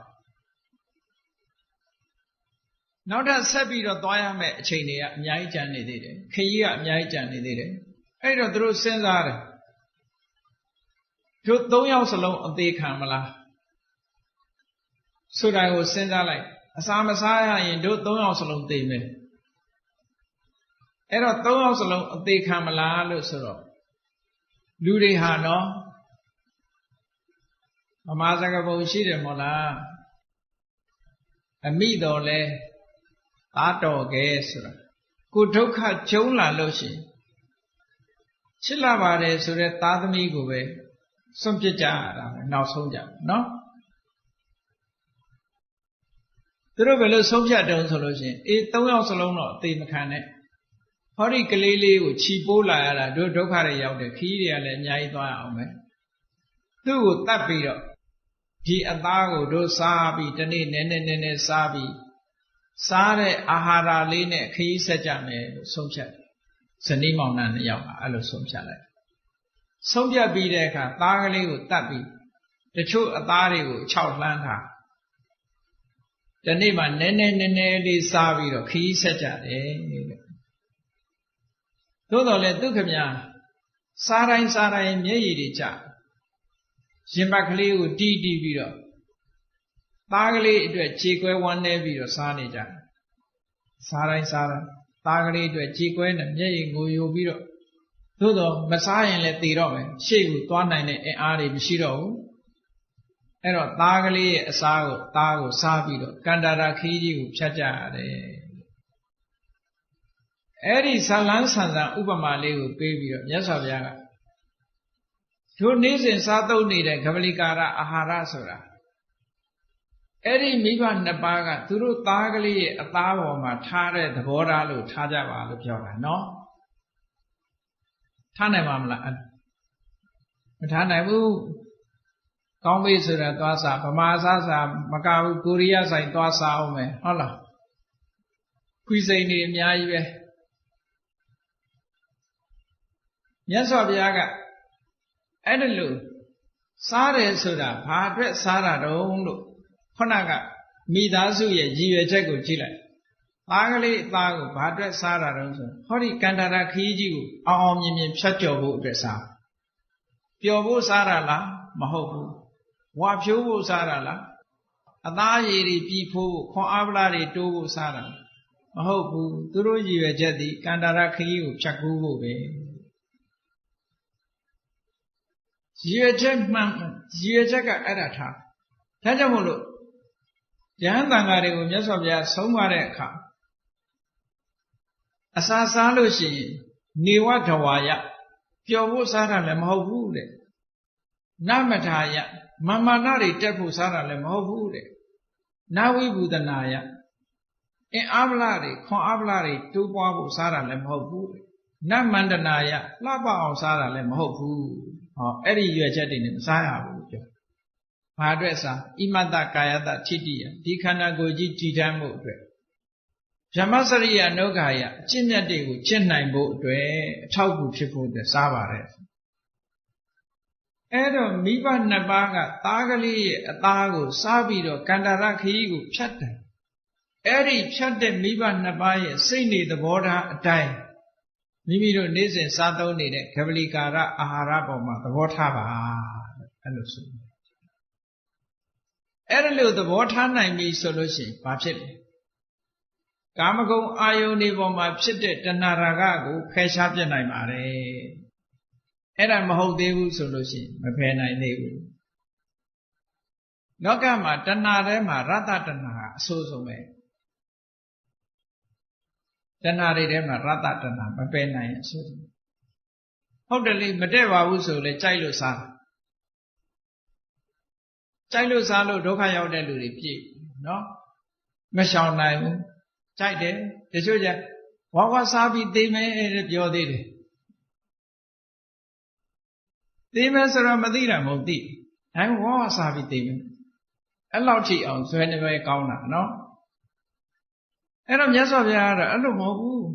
နောက်ထပ်ဆက်ပြီးတော့သွားရမယ့်အချိန်တွေကအများကြီးကျန်နေသေးတယ်ခရီးကအများကြီးကျန်နေသေးတယ်အဲ့တော့သူတို့စဉ်းစားတယ်တို့3ယောက်စလုံးအသေးခံမလားဆိုတာကိုစဉ်းစားလိုက်အစာမစားရရင်တို့3ယောက်စလုံးသေမယ်အဲ့တော့3ယောက်စလုံးအသေးခံမလားလို့ဆိုတော့လူတွေဟာနော်ဗမာစကားပုံရှိတယ်မို့လားအမိတော်လဲသားတော်ကဲဆိုတာကိုဒုက္ခကျုံလာလို့ရှိရင်ချစ်လာပါတယ်ဆိုတဲ့သားသမီးကိုပဲစွန့်ပစ်ကြရတာပဲနောက်ဆုံးကြနော်သူတို့ဘယ်လိုဆုံးဖြတ်တုံးဆိုလို့ရှိရင်3ယောက်စလုံးတော့အသေးမခံနဲ့ဟောဒီကလေးလေးကိုခြိပိုးလာရတာတို့ဒုက္ခတွေရောက်တယ်ခီးတွေကလည်းအများကြီးသွားအောင်ပဲသူ့ကိုတတ်ပြီးတော့ဒီအသားကိုတို့စားပြီးတနေ့နည်းနည်းစားပြီးစားတဲ့အာဟာရလေးနဲ့ခီးဆက်ကြမယ်လို့ဆုံးဖြတ်တယ်ဇနီးမောင်နှံ2ယောက်ကအဲ့လိုဆုံးဖြတ်လိုက်ဆုံးဖြတ်ပြီးတဲ့အခါသားကလေးကိုတတ်ပြီးတချို့အသားတွေကို6လှမ်းထားဒီနေ့မှနည်းနည်းလေးစားပြီးတော့ခီးဆက်ကြတယ်တဲ့သို့တော်လည်းသူခမညာစားတိုင်းမျက်ရည်တွေကျရင်ပတ်ကလေးကိုတီးပြီးတော့သားကလေးအတွက်ခြေကွဲဝမ်းနေပြီးတော့စားနေကြတယ်စားတိုင်းသားကလေးအတွက်ခြေကွဲနဲ့မျက်ရည်ငိုယိုပြီးတော့သို့တော်မစားရင်လည်းသေတော့မယ်ရှေ့ကိုသွားနိုင်တဲ့အင်အားတွေမရှိတော့ဘူးအဲ့တော့သားကလေးရဲ့အစားကိုသားကိုစားပြီးတော့ကန္တာရခီးကြီးကိုဖြတ်ကြရတယ်အဲ့ဒီဇလန်းဆန်ဆန်ဥပမာလေးကိုပေးပြီးတော့မြတ်စွာဘုရားကတို့နေ့စဉ်စားသုံးနေတဲ့ကပလီကာရအာဟာရဆိုတာအဲ့ဒီမိဘ2ပါးကသူတို့သားကလေးရဲ့အသားပေါ်မှာထားတဲ့သဘောထားလို့ထားကြပါလို့ပြောတာနော်ထားနိုင်ပါမလားမထားနိုင်ဘူးကောင်းပြီဆိုတာသွားစားဗမာစားစားမကဘူးကိုရီးယားဆိုင်သွားစားအောင်မယ်ဟုတ်လားခွီစိန်တွေအများကြီးပဲမြတ်စွာဘုရားကအဲ့ဒါလို့စားတယ်ဆိုတာဘာအတွက်စားတာတုံးလို့ခုနကမိသားစုရဲ့ရည်ရွယ်ချက်ကိုကြည့်လိုက်သားကလေးအသားကိုဘာအတွက်စားတာတုံးဆိုဟောဒီကန္တာရခီးကြီးကိုအောင်မြင်ဖြတ်ကျော်ဖို့အတွက်စားပျော်ဖို့စားတာလားမဟုတ်ဘူးဝါဖြိုးဖို့စားတာလားအသားရည်တွေပြီးဖို့ခွန်အားပလားတွေတိုးဖို့စားတာမဟုတ်ဘူးသူတို့ရည်ရွယ်ချက်ဒီကန္တာရခီးကိုဖြတ်ကူးဖို့ပဲရည်ရွယ်ချက်ကအဲ့ဒါထားဒါကြောင့်မို့လို့ယဟန်တန်ဃာတွေကိုမြတ်စွာဘုရားဆုံးမတဲ့အခါအစာစားလို့ရှိရင်နေဝထဝါယပျော်ဖို့စားတာလည်းမဟုတ်ဘူးတဲ့နမထာယမာနတွေတက်ဖို့စားတာလည်းမဟုတ်ဘူးတဲ့နဝိဘူဒနာယအင်အားပလားတွေခွန်အားပလားတွေတိုးပွားဖို့စားတာလည်းမဟုတ်ဘူးတဲ့နမန္တနာယလှပအောင်စားတာလည်းမဟုတ်ဘူးဟောအဲ့ဒီရွယ်ချက်တွေနဲ့မစားရဘူးပြောဘာအတွက်စားဣမတကာယတထိတိယဒီခန္ဓာကိုယ်ကြီးတည်တံ့မှုအတွက်ဗြဟ္မစရိယနုဂါယအကျင့်မြတ်တွေကိုကျင့်နိုင်ဖို့အတွက်အထောက်အကူဖြစ်ဖို့အတွက်စားပါတယ်အဲ့တော့မိဘ2ပါးကသားကလေးရဲ့အသားကိုစားပြီးတော့ကန္တာရခီးကိုဖြတ်တယ်အဲ့ဒီဖြတ်တဲ့မိဘ2ပါးရဲ့စိတ်နေသဘောထားအတိုင်းမိမိတို့နေ့စဉ်စားသုံးနေတဲ့ကပလီကာရအာဟာရပေါ်မှာသဘောထားပါအဲ့လိုဆိုအဲ့ဒါလို့သဘောထားနိုင်ပြီဆိုလို့ရှိရင်ဘာဖြစ်လဲ ကာမဂုဏ်အာယုန်ဒီပေါ်မှာဖြစ်တဲ့တဏှာရာဂကိုဖယ်ရှားပြနိုင်ပါတယ်အဲ့ဒါမဟုတ်သေးဘူးဆိုလို့ရှိရင်မဖယ်နိုင်သေးဘူးလောကမှာတဏှာထဲမှာရတ္တတဏှာအဆိုးဆုံးပဲတဏှာတွေထဲမှာရတ္တတဏှာမပယ်နိုင်အဆိုးဆုံးဟုတ်တယ်လေမတည့်ပါဘူးဆိုလေကြိုက်လို့စားကြိုက်လို့စားလို့ဒုက္ခရောက်တဲ့လူတွေပြည့်နော်မရှောင်နိုင်ဘူးကြိုက်တယ်တချို့ကျဝါဝါစားပြီးသိမယ်တဲ့ပြောသေးတယ်သိမယ်ဆိုတော့မသိတာမဟုတ်သိဒါပေမဲ့ဝါဝါစားပြီးသိမယ်အဲ့လောက်ထိအောင်ဇွဲနေပဲကောင်းတာနော်အဲ့တော့မြတ်စွာဘုရားကတော့အဲ့လိုမဟုတ်ဘူး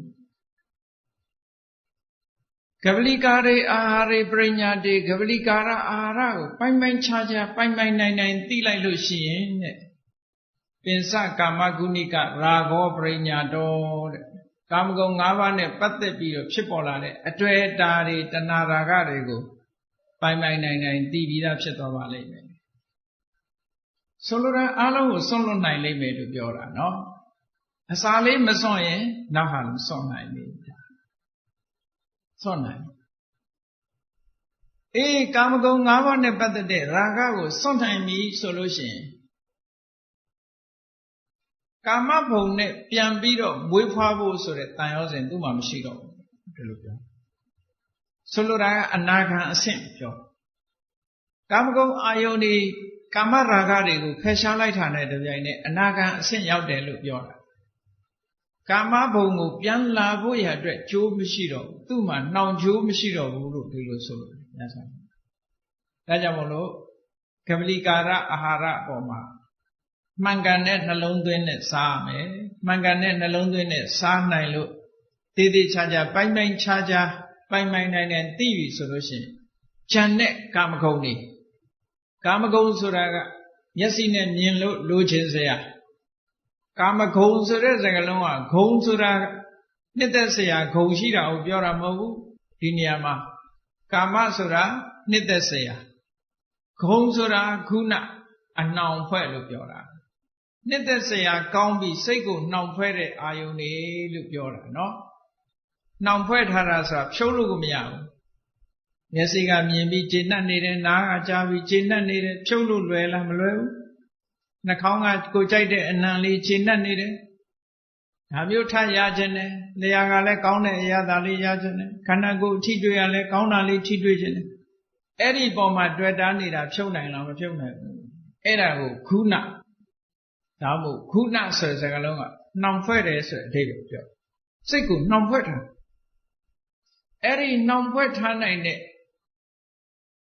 ကပလီကာရေအာဟာရေပရိညာတေကပလီကာရအာဟာရကိုပိုင်ပိုင်ခြားခြားပိုင်ပိုင်နိုင်နိုင်သိလိုက်လို့ရှိရင်တဲ့ပင်စကာမဂုဏိကရာဂောပရိညာတောတဲ့ကာမဂုဏ်၅ပါးနဲ့ပတ်သက်ပြီးတော့ဖြစ်ပေါ်လာတဲ့အတွေ့အတာတွေတဏှာရာဂတွေကိုပိုင်ပိုင်နိုင်နိုင်သိပြီးသားဖြစ်သွားပါလိမ့်မယ်ဆိုလိုတာအားလုံးကိုစွန့်လွတ်နိုင်လိမ့်မယ်လို့ပြောတာနော်အစာလေးမစွန့်ရင်နောက်ဟာလည်းစွန့်နိုင်ပြီစွန့်နိုင်အေးကာမဂုဏ်၅ပါးနဲ့ပတ်သက်တဲ့ရာဂကိုစွန့်နိုင်ပြီဆိုလို့ရှိရင်ကာမဘုံနဲ့ပြန်ပြီးတော့မွေးဖွားဖို့ဆိုတဲ့တန်ရောစဉ်သူ့မှာမရှိတော့ဘူးဒီလိုပြောဆိုလိုတာကအနာဂံအဆင့်ပြောကာမဂုဏ်အာယုန်ဒီကာမရာဂတွေကိုဖယ်ရှားလိုက်တာနဲ့တပြိုင်နက်အနာဂံအဆင့်ရောက်တယ်လို့ပြောတာကာမဘုံကိုပြန်လာဖို့ရအတွက်ကြိုးမရှိတော့ဘူးသူ့မှာနှောင်ကြိုးမရှိတော့ဘူးလို့ဒီလိုဆိုလို့ညဆရာဒါကြောင့်မို့လို့ကပလီကာရအာဟာရအပေါ်မှာမှန်ကန်တဲ့နှလုံးသွင်းနဲ့စားမယ်မှန်ကန်တဲ့နှလုံးသွင်းနဲ့စားနိုင်လို့တည်တည်ချာချာပိုင်ပိုင်ခြားခြားပိုင်ပိုင်နိုင်နိုင်သိပြီဆိုလို့ရှိရင်ဉာဏ်နဲ့ကာမဂုဏ်တွေကာမဂုဏ်ဆိုတာကမျက်စိနဲ့မြင်လို့လိုချင်စရာကာမဂုဏ်ဆိုတဲ့စကားလုံးကဂုဏ်ဆိုတာနှစ်သက်စရာဂုဏ်ရှိတာကိုပြောတာမဟုတ်ဘူးဒီနေရာမှာကာမဆိုတာနှစ်သက်စရာဂုဏ်ဆိုတာခုနအနှောင်ဖွဲ့လို့ပြောတာနှစ်သက်စရာကောင်းပြီးစိတ်ကိုနှောင်ဖွဲ့တဲ့အာယုန်တွေလို့ပြောတာနော်နှောင်ဖွဲ့ထားတာဆိုတာဖြုတ်လို့ကိုမရဘူးမျက်စိကမြင်ပြီးကျေနပ်နေတယ်နားကကြားပြီးကျေနပ်နေတယ်ဖြုတ်လို့လွယ်လားမလွယ်ဘူးနှာခေါင်းကကိုကြိုက်တဲ့အနံလေးကျေနပ်နေတယ်ဒါမျိုးထရခြင်းနဲ့လျှာကလည်းကောင်းတဲ့အရာသာလေးရခြင်းနဲ့ခန္ဓာကိုယ်ထိတွေ့ရလဲကောင်းတာလေးထိတွေ့ခြင်းနဲ့အဲ့ဒီပုံမှာတွေ့တာနေတာဖြုတ်နိုင်လားမဖြုတ်နိုင်ဘူးအဲ့ဒါကိုခုနဒါမို့ခုနဆိုတဲ့စကားလုံးကနှောင်ဖွဲ့တယ်ဆိုတဲ့အဓိပ္ပာယ်ပြောစိတ်ကိုနှောင်ဖွဲ့ထားအဲ့ဒီနှောင်ဖွဲ့ထားနိုင်တဲ့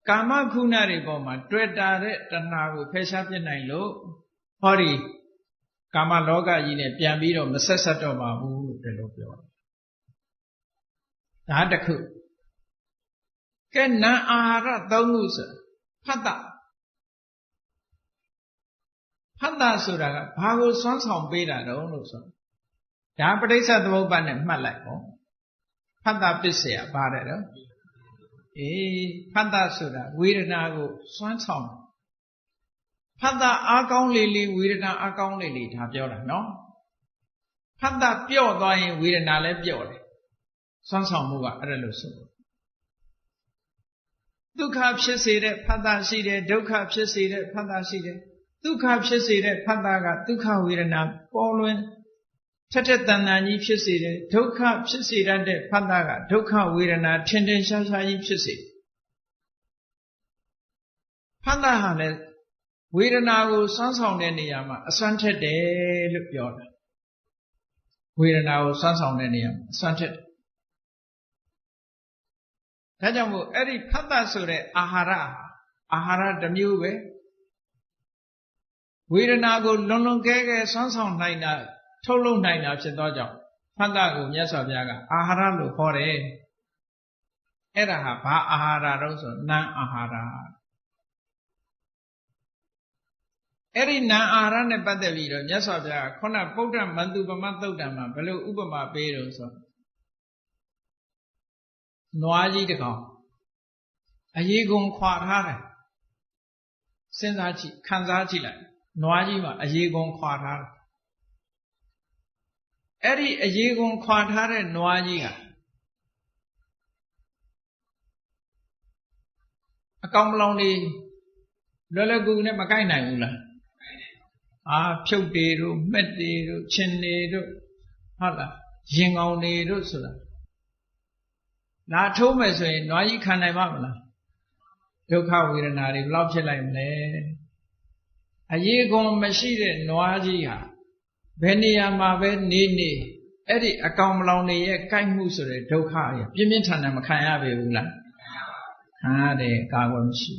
ကာမခုနတွေပေါ်မှာတွေ့တာတဲ့တဏှာကိုဖယ်ရှားပြနိုင်လို့ဟောဒီကာမလောကကြီးနဲ့ပြန်ပြီးတော့မဆက်ဆက်တော့ပါဘူးလို့ဒီလိုပြောတယ်ဒါတစ်ခုကဲနာအာဟာရ၃ခုဆိုဖတ်တာဖတ်တာဆိုတာကဘာကိုစွမ်းဆောင်ပေးတာတုံးလို့ဆိုဒါပဋိစ္စသမုပ္ပါဒ်နဲ့မှတ်လိုက်ပေါ့ဖတ်တာပစ္စယပါတယ်တော့အေးဖတ်တာဆိုတာဝေဒနာကိုစွမ်းဆောင်ဖတ်တာအားကောင်းလေလေဝေဒနာအားကောင်းလေလေဒါပြောတာနော်ဖတ်တာပြော့သွားရင်ဝေဒနာလည်းပြော့တယ်စွမ်းဆောင်မှုကအဲ့ဒါလို့ဆိုဒုက္ခဖြစ်စေတဲ့ဖတ်တာရှိတယ်ဒုက္ခဖြစ်စေတဲ့ဖတ်တာရှိတယ်ဒုက္ခဖြစ်စေတဲ့ဖတ်တာကဒုက္ခဝေဒနာပေါ်လွင်ထက်ထက်တန်တန်ကြီးဖြစ်စေတယ်ဒုက္ခဖြစ်စေတတ်တဲ့ဖတ်တာကဒုက္ခဝေဒနာထင်ထင်ရှားရှားကြီးဖြစ်စေဖတ်တာဟာလည်းဝေဒနာကိုစွမ်းဆောင်တဲ့နေရာမှာအစွမ်းထက်တယ်လို့ပြောတာဝေဒနာကိုစွမ်းဆောင်တဲ့နေရာမှာအစွမ်းထက်တယ်ဒါကြောင့်မို့အဲ့ဒီဖတ်တာဆိုတဲ့အာဟာရတစ်မျိုးပဲဝေဒနာကိုလွန်လွန်ကဲကဲစွမ်းဆောင်နိုင်တာထုတ်လုပ်နိုင်တာဖြစ်သောကြောင့်ဖတ်တာကိုမြတ်စွာဘုရားကအာဟာရလို့ခေါ်တယ်အဲ့ဒါဟာဘာအာဟာရတော့ဆိုနာမ်အာဟာရအဲ့ဒီနာမ်အာဟာရနဲ့ပတ်သက်ပြီးတော့မြတ်စွာဘုရားကခုနပုဒ္ဓမန္တုပမသုတ်တံမှာဘယ်လိုဥပမာပေးတော့ဆိုနွားကြီးတစ်ကောင်အရေကုန်ခွာထားတယ်စဉ်းစားကြည့်ခံစားကြည့်လိုက်နွားကြီးမှာအရေကုန်ခွာထားတယ် အဲ့ဒီအရေးကုန်ခွာထားတဲ့နွားကြီးဟာအကောင်မလောင်တွေလွယ်လွယ်ကူကူနဲ့မကိုက်နိုင်ဘူးလားဖြုတ်တွေတို့မှက်တွေတို့ခြင်တွေတို့ဟုတ်လားရင်ကောင်တွေတို့ဆိုတာလာထိုးမယ်ဆိုရင်နွားကြီးခံနိုင်ပါမလားဒုက္ခဝေဒနာတွေဘယ်လောက်ဖြစ်လိုက်မလဲအရေးကုန်မရှိတဲ့နွားကြီးဟာဘယ်နေရာမှာပဲနေအဲ့ဒီအကောင်မလောင်တွေရဲ့ကိုက်မှုဆိုတဲ့ဒုက္ခရပြင်းပြင်းထန်ထန်မခံရပေဘူးလားခံရတယ်ကာကွယ်မရှိ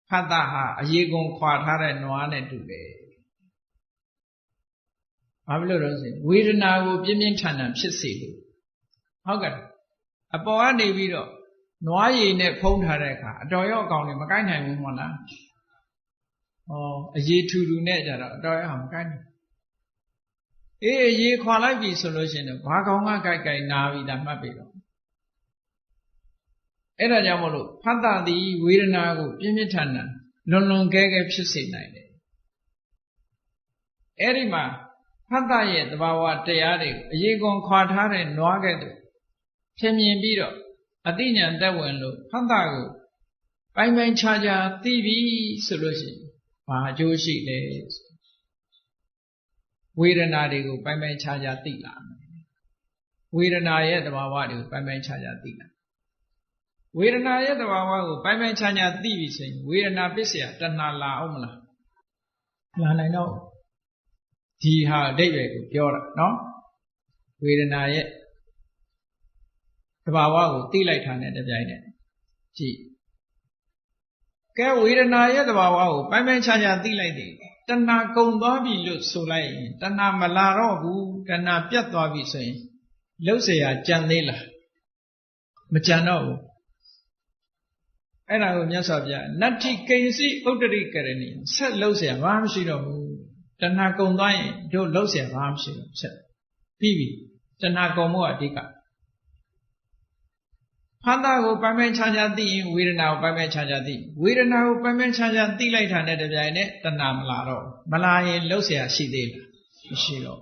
ဖတ်တာဟာအရေးကုန်ခွာထားတဲ့နွားနဲ့တူတယ်ဘာဖြစ်လို့လဲဆိုဝေဒနာကိုပြင်းပြင်းထန်ထန်ဖြစ်စေလို့ဟုတ်ကဲ့အပေါ်ကနေပြီးတော့နွားရည်နဲ့ဖုံးထားတဲ့အခါအတော်ရောအကောင်တွေမကိုက်နိုင်ဘူးမဟုတ်လားအရေးထူထူနဲ့ကြတော့အတော်ရောမကိုက်နိုင်အရေးခွာလိုက်ပြီဆိုလို့ရှိရင်ဘာကောင်ကကိုက်နာပြီဒါမှတ်ပြီတော့အဲ့ဒါကြောင့်မလို့ဖတ်တာသည်ဝေဒနာကိုပြင်းပြထန်ထန်လွန်လွန်ကဲကဲဖြစ်စေနိုင်တယ်အဲ့ဒီမှာဖတ်တာရဲ့သဘာဝတရားတွေအရေးကုန်ခွာထားတဲ့နွားကဲ့သို့ထင်မြင်ပြီးတော့အသိဉာဏ်သက်ဝင်လို့ဖတ်တာကိုပိုင်းပိုင်းခြားခြားသိပြီဆိုလို့ရှိရင်ဘာအကျိုးရှိလဲဝေဒနာတွေကိုပိုင်းပိုင်းခြားခြားသိလာမယ်ဝေဒနာရဲ့သဘာဝတွေကိုပိုင်းပိုင်းခြားခြားသိလာဝေဒနာရဲ့သဘာဝကိုပိုင်းပိုင်းခြားခြားသိပြီဆိုရင်ဝေဒနာပစ္စယတဏှာလာအောင်မလားလာနိုင်တော့ဒီဟာအဓိပ္ပာယ်ကိုပြောတာနော်ဝေဒနာရဲ့သဘာဝကိုသိလိုက်တာနဲ့တပြိုင်နက်ကြည့်ကဲဝေဒနာရဲ့သဘာဝကိုပိုင်းပိုင်းခြားခြားသိလိုက်တယ်တဏှာကုံသွားပြီလို့ဆိုလိုက်ရင်တဏှာမလာတော့ဘူးတဏှာပြတ်သွားပြီဆိုရင်လှုပ်เสียကြံသေးလားမကြံတော့ဘူးအဲ့ဒါကိုမြတ်စွာဘုရားနတ္ထိကိဉ္စီဥတ္တရိကရဏီဆက်လှုပ်เสียဘာမှမရှိတော့ဘူးတဏှာကုံသွားရင်တို့လှုပ်เสียဘာမှမရှိတော့ဆက်ပြီးပြီတဏှာကုံမှုအဓိကဖတ်တာကိုပိုင်းပိုင်းခြားခြားသိရင်ဝေဒနာကိုပိုင်းပိုင်းခြားခြားသိဝေဒနာကိုပိုင်းပိုင်းခြားခြားသိလိုက်တာနဲ့တပြိုင်နက်တဏှာမလာတော့မလာရင်လှုပ်เสียရှိသေးလားမရှိတော့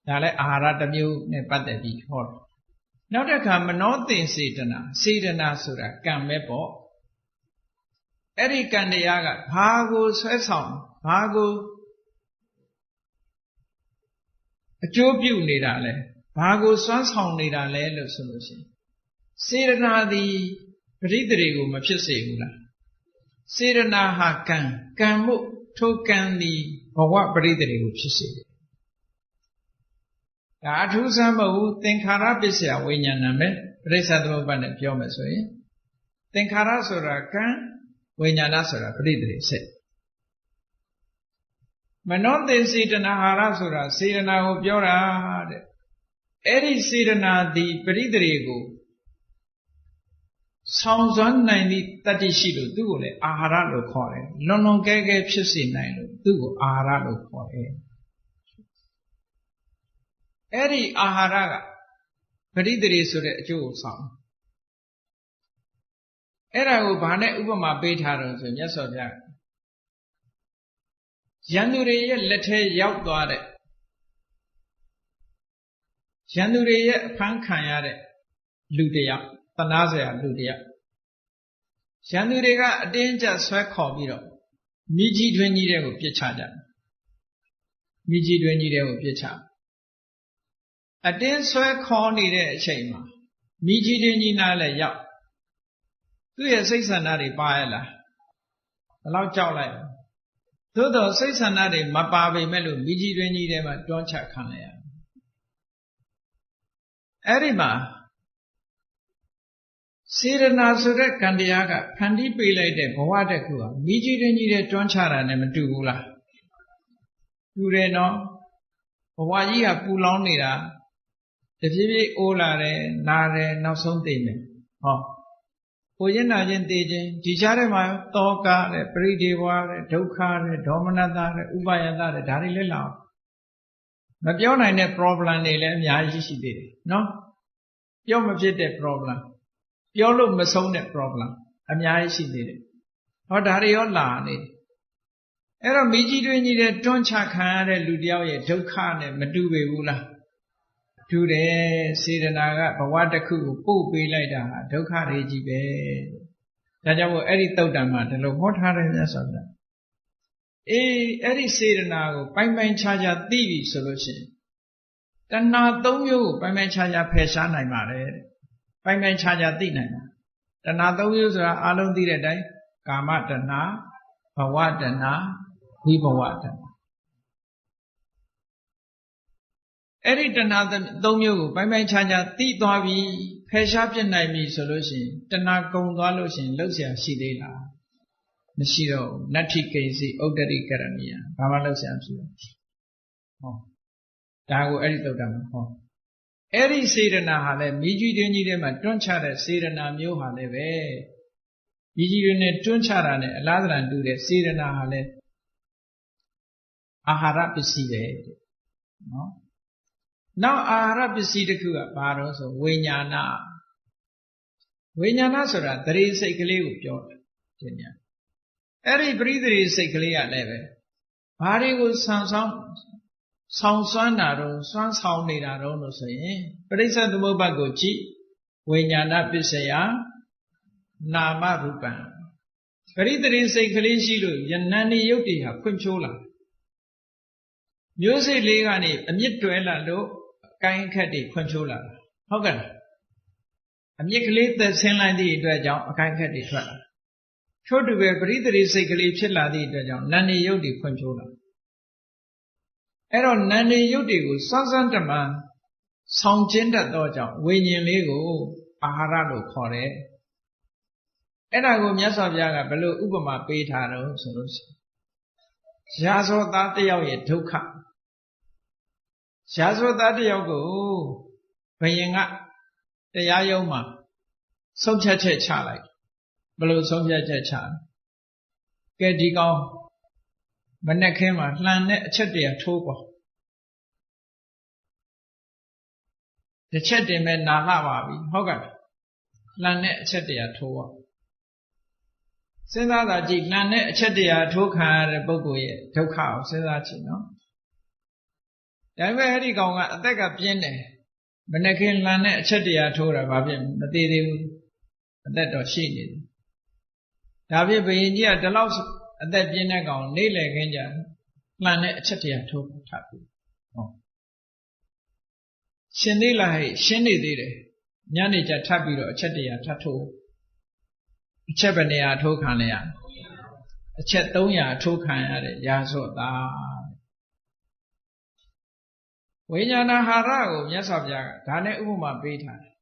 ဒါလည်းအာဟာရတစ်မျိုးနဲ့ပတ်သက်ပြီးဟောတယ်နောက်တစ်ခါမနောသင်စေတနာစေတနာဆိုတာကံပဲပေါ့အဲ့ဒီကံတရားကဘာကိုဆွဲဆောင်ဘာကိုအကျိုးပြုနေတာလဲဘာကိုစွမ်းဆောင်နေတာလဲလို့ဆိုလို့ရှိရင်စေတနာသည်ပရိသေတွေကိုမဖြစ်စေဘူးလားစေတနာဟာကံမှုထိုကံသည်ဘဝပရိသေတွေကိုဖြစ်စေတယ်ဒါအထူးဆန်းမဟုတ်သင်္ခါရပစ္စယဝိညာဏပဲပရိစ္ဆသမုပ္ပါဒ်နဲ့ပြောမယ်ဆိုရင်သင်္ခါရဆိုတာကံဝိညာဏဆိုတာပရိသေစိတ်မနောသင်္စေတနာဟာရဆိုတာစေတနာကိုပြောတာတဲ့အဲ့ဒီစေတနာသည်ပရိသေတွေကိုဆောင်စွမ်းနိုင်သည့်တတ္တိရှိလို့သူ့ကိုလည်းအာဟာရလို့ခေါ်တယ်လွန်လွန်ကဲကဲဖြစ်စေနိုင်လို့သူ့ကိုအာဟာရလို့ခေါ်တယ်အဲ့ဒီအာဟာရကပရိသေတွေဆိုတဲ့အကျိုးကိုဆောင်အဲ့ဒါကိုဘာနဲ့ဥပမာပေးထားတော့ဆိုမြတ်စွာဘုရားရန်သူတွေရဲ့လက်ထဲရောက်သွားတဲ့ရန်သူတွေရဲ့အဖမ်းခံရတဲ့လူတယောက်သနာစရာလူတယောက်ရန်သူတွေကအတင်းကျပ်ဆွဲခေါ်ပြီးတော့မိကြီးတွင်ကြီးတဲ့ကိုပြစ်ချကြတယ်မိကြီးတွင်ကြီးတဲ့ကိုပြစ်ချအတင်းဆွဲခေါ်နေတဲ့အချိန်မှာမိကြီးတွင်ကြီးနားလည်းရောက်သူ့ရဲ့စိတ်ဆန္ဒတွေပါရလားဘယ်လောက်ကြောက်လိုက်သို့တော့စိတ်ဆန္ဒတွေမပါပေမဲ့လို့မိကြီးတွင်ကြီးထဲမှာတွန်းချခံလိုက်ရအဲ့ဒီမှာစေတနာဆိုတဲ့ကံတရားကဖန်တီးပေးလိုက်တဲ့ဘဝတစ်ခုဟာမိကြီးတွင်ကြီးတဲ့တွန်းချတာနဲ့မတူဘူးလားတူတယ်နော်ဘဝကြီးကပူလောင်နေတာတဖြည်းဖြည်းအိုးလာတယ်နားတယ်နောက်ဆုံးသိမယ်ဟောကိုရင်နာခြင်းသိခြင်းဒီကြားထဲမှာတောကတဲ့ပရိဒေဝတဲ့ဒုက္ခတဲ့ဒေါမနတတဲ့ဥပါယတတဲ့ဒါတွေလည်းလာအောင်မပြောနိုင်တဲ့ problem တွေလည်းအများကြီးရှိသေးတယ်နော်ပြောမဖြစ်တဲ့ problem ပြောလို့မဆုံးတဲ့ problem အများကြီးရှိသေးတယ်ဟောဒါတွေရောလာနေ အဲ့တော့မိကြီးတွင်ကြီးတဲ့တွန်းချခံရတဲ့လူတယောက်ရဲ့ဒုက္ခနဲ့မတူပေဘူးလားတူတယ်စေတနာကဘဝတစ်ခုကိုပို့ပေးလိုက်တာဟာဒုက္ခတွေကြီးပဲဒါကြောင့်မို့အဲ့ဒီတုတ်တံမှာဒီလိုဟောထားတယ်မြတ်စွာဘုရားအဲ့ဒီစေတနာကိုပိုင်ပိုင်ခြားခြားသိပြီဆိုလို့ရှိရင်တဏှာ၃မျိုးကိုပိုင်ပိုင်ခြားခြားဖယ်ရှားနိုင်ပါတယ်တဲ့ပိုင်ပိုင်ခြားခြားသိနိုင်တာတဏှာ၃မျိုးဆိုတာအလုံးသိတဲ့အတိုင်းကာမတဏှာဘဝတဏှာဝိဘဝတဏှာအဲ့ဒီတဏှာ၃မျိုးကိုပိုင်ပိုင်ခြားခြားသိသွားပြီဖယ်ရှားပြစ်နိုင်ပြီဆိုလို့ရှိရင်တဏှာကုံသွားလို့ရှိရင်လှုပ်ရှားရှိသေးလားမရှိတော့နတ္ထိကိစီဥဒ္ဒရိကရဏီယဘာမှလှုပ်ရှားမရှိဘူးဟောဒါကိုအဲ့ဒီသုတ်တံမှာဟောအဲ့ဒီစေတနာဟာလည်းမိကြီးတွင်ကြီးထဲမှာတွန်းချတဲ့စေတနာမျိုးဟာလည်းပဲမိကြီးတွင်နဲ့တွန်းချတာနဲ့အလားတန်တူတဲ့စေတနာဟာလည်းအာဟာရပစ္စည်းပဲနော်နောက်အာဟာရပစ္စည်းတစ်ခုကဘာတော့ဆိုဝိညာဏဆိုတာသတိစိတ်ကလေးကိုပြောတယ်ဒီညအဲ့ဒီပရိသေစိတ်ကလေးကလည်းပဲဘာတွေကိုဆောင်စွမ်းတာတော့စွမ်းဆောင်နေတာတော့လို့ဆိုရင်ပရိစ္ဆေသမုပ္ပါဒ်ကိုကြည့်ဝိညာဏပစ္စယနာမရူပံပရိသေစိတ်ကလေးရှိလို့ယနန္တိယုတ်တိဟာဖွင့်ဖြိုးလာမျိုးစိတ်လေးကနေအမြင့်တွဲလာလို့အကိုင်းအခက်တွေဖွင့်ဖြိုးလာတာဟုတ်ကဲ့အမြင့်ကလေးသက်ဆင်းလိုက်သည့်အတွက်ကြောင့်အကိုင်းအခက်တွေထွက်လာထို့တူပဲပရိသေစိတ်ကလေးဖြစ်လာသည့်အတွက်ကြောင့်နန္တိယုတ်တွေဖွင့်ဖြိုးလာအဲ့တော့နန္ဒီယုတ်တွေကိုစွမ်းစွမ်းတမန်ဆောင်ကျင်းတတ်သောကြောင့်ဝိညာဉ်လေးကိုအာဟာရလို့ခေါ်တယ်အဲ့ဒါကိုမြတ်စွာဘုရားကဘယ်လိုဥပမာပေးထားတော့ဆိုလို့ရှိရင်ရာဇဝသားတစ်ယောက်ရဲ့ဒုက္ခရာဇဝသားတစ်ယောက်ကိုဘယင်ကတရားရုံးမှာဆုံးဖြတ်ချက်ချလိုက်ဘယ်လိုဆုံးဖြတ်ချက်ချကဲဒီကောင်မနဲ့ခင်းမှာလှန်တဲ့အချက်တည်းထိုးပေါ့တစ်ချက်တင်မဲ့နာလှပါပြီဟုတ်ကဲ့လှန်တဲ့အချက်တည်းထိုးပေါ့စဉ်းစားတာကြည့်လှန်တဲ့အချက်တည်းထိုးခံရတဲ့ပုဂ္ဂိုလ်ရဲ့ဒုက္ခကိုစဉ်းစားကြည့်နော်ဒါပေမဲ့အဲ့ဒီကောင်ကအသက်ကပြင်းတယ်မနဲ့ခင်းလှန်တဲ့အချက်တည်းထိုးတာဘာဖြစ်မသေးသေးဘူးအသက်တော့ရှိနေတယ်ဒါဖြစ်ဘုရင်ကြီးကဒီလောက်အသက်ပြင်းတဲ့ကောင်နေလေခင်းကြလှန်တဲ့အချက်တည်းထိုးထားပြီဟောရှင်သေးလားဟဲ့ရှင်းနေသေးတယ်ညနေကျထပ်ပြီးတော့အချက်တည်းထပ်ထိုးအချက်ဘယ်နေရာထိုးခံလဲရအချက်300ထိုးခံရတဲ့ရာဇော့သားဝိညာဏဟာရကိုမြတ်စွာဘုရားကဒါနဲ့ဥပမာပေးထားတယ်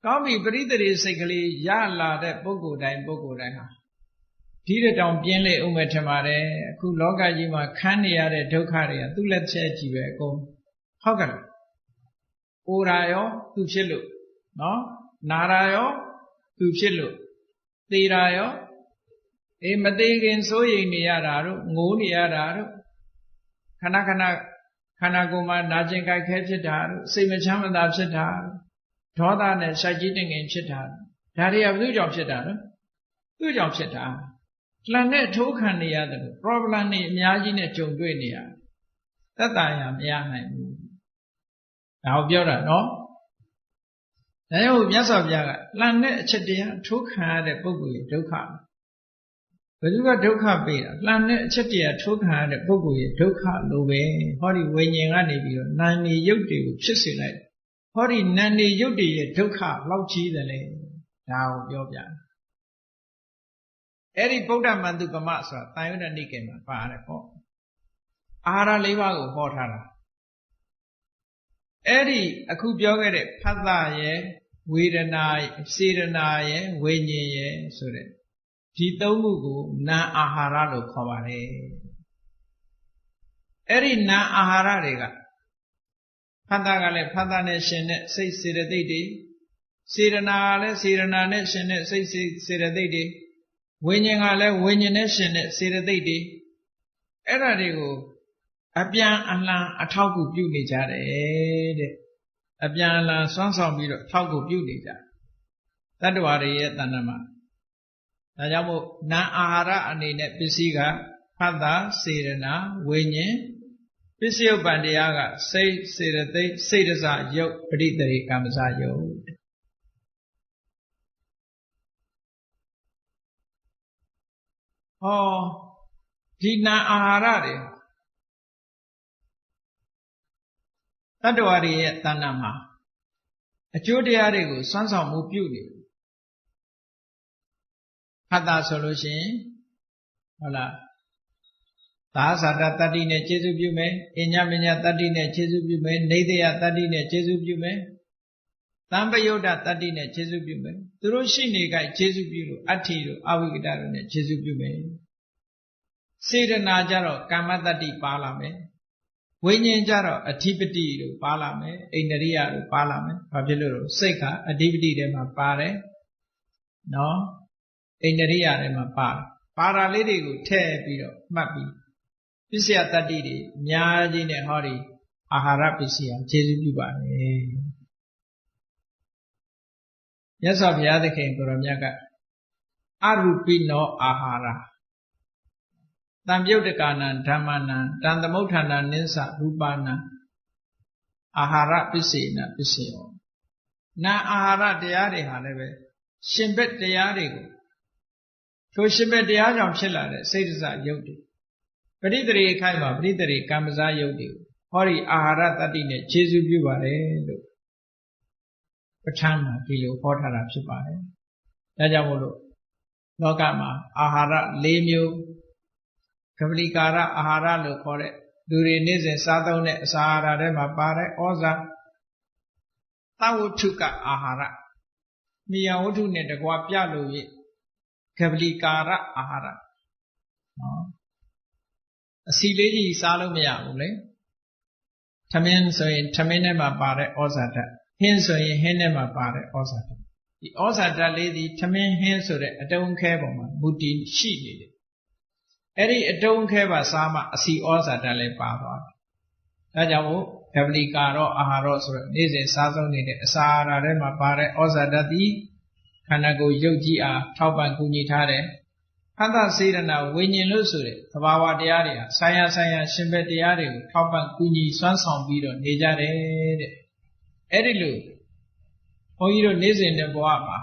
ကောင်းပြီပရိသေစိတ်ကလေးရလာတဲ့ပုဂ္ဂိုလ်တိုင်းဟာဒီတောင်ပြင်းလေဥမဲ့ထင်ပါတယ်အခုလောကကြီးမှာခန်းနေရတဲ့ဒုက္ခတွေကသူ့လက်ချက်ကြီးပဲအကုန်ဟုတ်ကဲ့။အိုရာရောသူဖြစ်လို့နော်နာရာရောသူဖြစ်လို့သေရာရောမသေးခင်စိုးရိမ်နေရတာတို့ငိုးနေရတာတို့ခဏခန္ဓာကိုယ်မှာနာကျင်ကြိုက်ခဲဖြစ်တာတို့စိတ်မချမ်းသာဖြစ်တာဒေါသနဲ့စိုက်ကြီးတင်ငင်ဖြစ်တာဒါတွေကဘယ်သူကြောင့်ဖြစ်တာလဲသူ့ကြောင့်ဖြစ်တာလှန်နဲ့ထိုးခံနေရတယ်လို့ problem တွေအများကြီးနဲ့ကြုံတွေ့နေရသက်သာရာမရနိုင်ဘူးဒါကိုပြောတာနော်ဒါကြောင့်မြတ်စွာဘုရားကလှန်တဲ့အချက်တရားထိုးခံရတဲ့ပုဂ္ဂိုလ်ရဲ့ဒုက္ခဘယ်သူကဒုက္ခပေးတာလှန်တဲ့အချက်တရားထိုးခံရတဲ့ပုဂ္ဂိုလ်ရဲ့ဒုက္ခလိုပဲဟောဒီဝိညာဉ်ကနေပြီးတော့နာနေရုပ်တွေကိုဖြစ်စေလိုက်ဟောဒီနာနေရုပ်တွေရဲ့ဒုက္ခလောက်ကြီးတယ်လေဒါကိုပြောပြတယ်အဲ့ဒီဗုဒ္ဓမန္တုပမဆိုတာတန်ယုဒနိကေမှာပါတယ်ပေါ့အာဟာရ၄ပါးကိုဟောထားတာအဲ့ဒီအခုပြောခဲ့တဲ့ဖတ်တာရဲ့ဝေဒနာစေတနာရဲ့ဝိညာဉ်ရဲ့ဆိုတဲ့ဒီသုံးခုကိုနာအာဟာရလို့ခေါ်ပါတယ်အဲ့ဒီနာအာဟာရတွေကဖတ်တာကလည်းဖတ်တာနဲ့ရှင်တဲ့စိတ်စေတသိက်တွေစေတနာကလည်းစေတနာနဲ့ရှင်တဲ့စိတ်စေတသိက်တွေဝိညာဉ်ကလည်းဝိညာဉ်နဲ့ရှင်တဲ့စေတသိက်တွေအဲ့ဒါတွေကိုအပြန်အလှန်အထောက်အကူပြုနေကြတယ်တဲ့အပြန်အလှန်စွမ်းဆောင်ပြီးတော့ထောက်ကူပြုနေကြတတ္တဝါတွေရဲ့တဏ္ဍာမှာဒါကြောင့်မို့နာအာဟာရအနေနဲ့ပစ္စည်းကဖ Phata Sedana Winyin Visio Bandiaga Say Sedate Sedasa Yok Pritari Kamsa Yok Oh Dina Aharare Tadwari Tanama A Jodiarigo Sons of Mupuni Phata Solution Hola Tasada Tadine Jesu Bume, Inyaminya Tadine Jesu Bume, Nadia Tadine Jesu Bume, Tamba Yoda Tadine Jesu Bume, Turushiniga Jesu Bulu, Atiru, Awigadane Jesu Bume. Sida Najaro, Kamatati Palame, Winyin Jaro, a Tipiti Palame, Inaria Palame, Pabilo, Seka, a DVD de Pare, no, Inaria de Pare, Paralitical Te Piro, Mapi. Pisia Tadidi, Nyajine Hori, Ahara Pisia, Jesu Bubane. Yes, of the other king, Guramiaka Arupino Ahara. Tamyodakana, Tamana, Tandamotana, Ninsa, Rupana Ahara Pisina, Pisio. Na Ahara Diari Haleve, Shimbet Diarigo. So Shimbet Diajam Chilla, Sedisa Yodi. Pritari Kaima, Pritari Kamasa Yodi, Hori Ahara Tadine, Jesu Bubare, Pachama, Pilo, Hotara Chipare, Tajamolo, Lokama, Ahara, Lemio, Kavalikara, Ahara, Lokore, Durinis and Sadone, Sahara, Rema Pare, Oza, Tawutuka Ahara, Miyaotu Netagua Pialu, Kavalikara Ahara. Silegi Salomia, Tamin so in Taminema Pare Osata, Hinso in Henema Pare Osata. The Osata lady Tamin Hensore, a don't care woman, Buddin she did. Eri a don't care Sama, a sea Osata le Pava. Tajamo, Kavlikaro, Aharos, Nizin Sazon in the Sahara Rema Pare Osata di Kanago Yogi a Tauban Kunitare. Hanta Sedana, Winyin Lusure, Tabawa Diaria, Saya Shimbet Diario, Tauban Kuni, Swanson Bido, Nejare Edilu Oiro Nizin de Boama,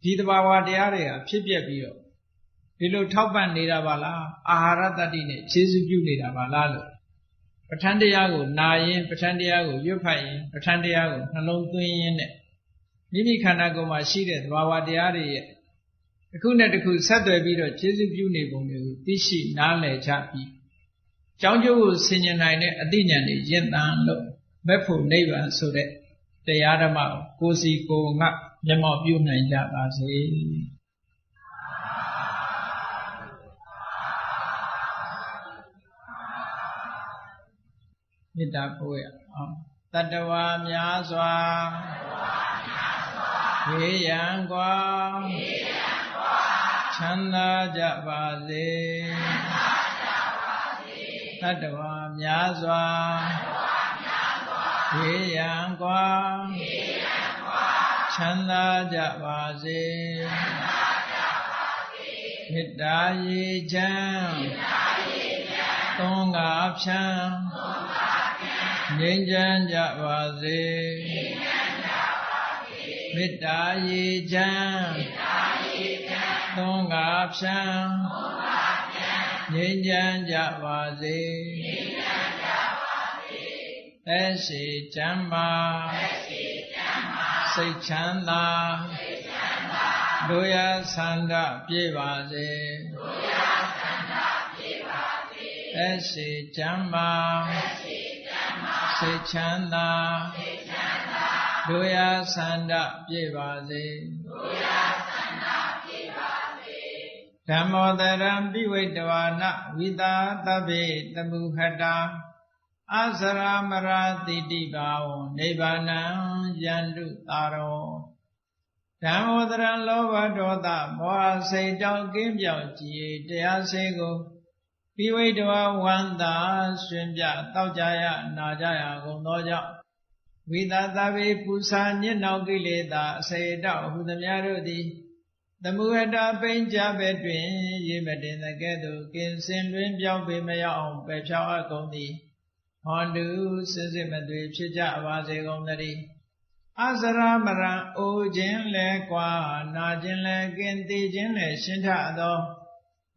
Pidabawa Diaria, Pipia Bio, Bilo Tauban Nidabala, Ahara Tadine, Jesu Nidabala, Patandiago, Nayin, Patandiago, Yupayin, Patandiago, Nalon Twin, Mimi Kanago Mashide, Bawa Diaria. The Kunaku Saturday video, Jesu Bunibum, Tishi, Nale Chapi. Janjo senior nine, Adinian, Yentan, Bepo neighbor, so that the Adama, Kosi, go, Yama, Buna, Jabasi. Mitapoya. Tatawa Myaswa Yangwa. Chanda Jabase Tadwa Myaswa Yangwa Chanda Jabase Hitayi Jam Tonga Psham Ninjan Jabase Hitayi Jam Tonga Psham Ninjan Jabase Esi Jamba Seichanda Doya Sanda Pivase Esi Jamba Seichanda Doya Sanda Pivase Dhamodaram Bivaidavana Vida Tabe Tamuhata Asara Marati Divao Nibbana Yandu Taro Dhamodaram Lova Doda Moha Seidao Gimbyo Ji Dea Sego Bivaidava Wanda Swinja Taujaya Najaya Gondoja Vida Tabe Pusa Nyenau Gileda Seidao Hudamyarudi သမုဟတာပိဉ္ကြဘက်တွင်ရေမတင်သကဲ့သို့ကင်စင်တွင်ပြောင်းပေမရောက်အောင်ပယ်ဖြောင်းအပ်ကုန်သည်ဟောတုစစ်စစ်မသွေဖြစ်ကြပါစေကုန်သတည်းအစရမရံအိုခြင်းလဲကွာနာခြင်းလဲကင်သိခြင်းလဲရှင်းထသော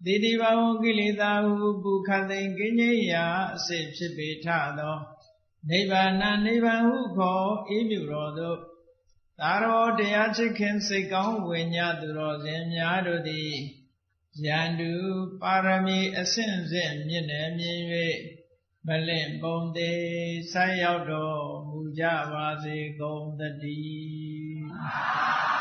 တိတိဘဝကိလေသာဟုပုခသိင်ကင်းကြီးရာအစစ်ဖြစ်ပေထသောနိဗ္ဗာန်နိဗ္ဗာန်ဟုခေါ်ဤမြူတော်သို့သာရောတရားချစ်ခင်စိတ်ကောင်းဝိညာသူတော်စင်များတို့သည်ယန္တုပါရမီအဆင့်ဆင့်မြင့်နယ်မြင်၍မလင့်ပုံသေးဆိုက်ရောက်တော်မူကြပါစေကုန်သတည်း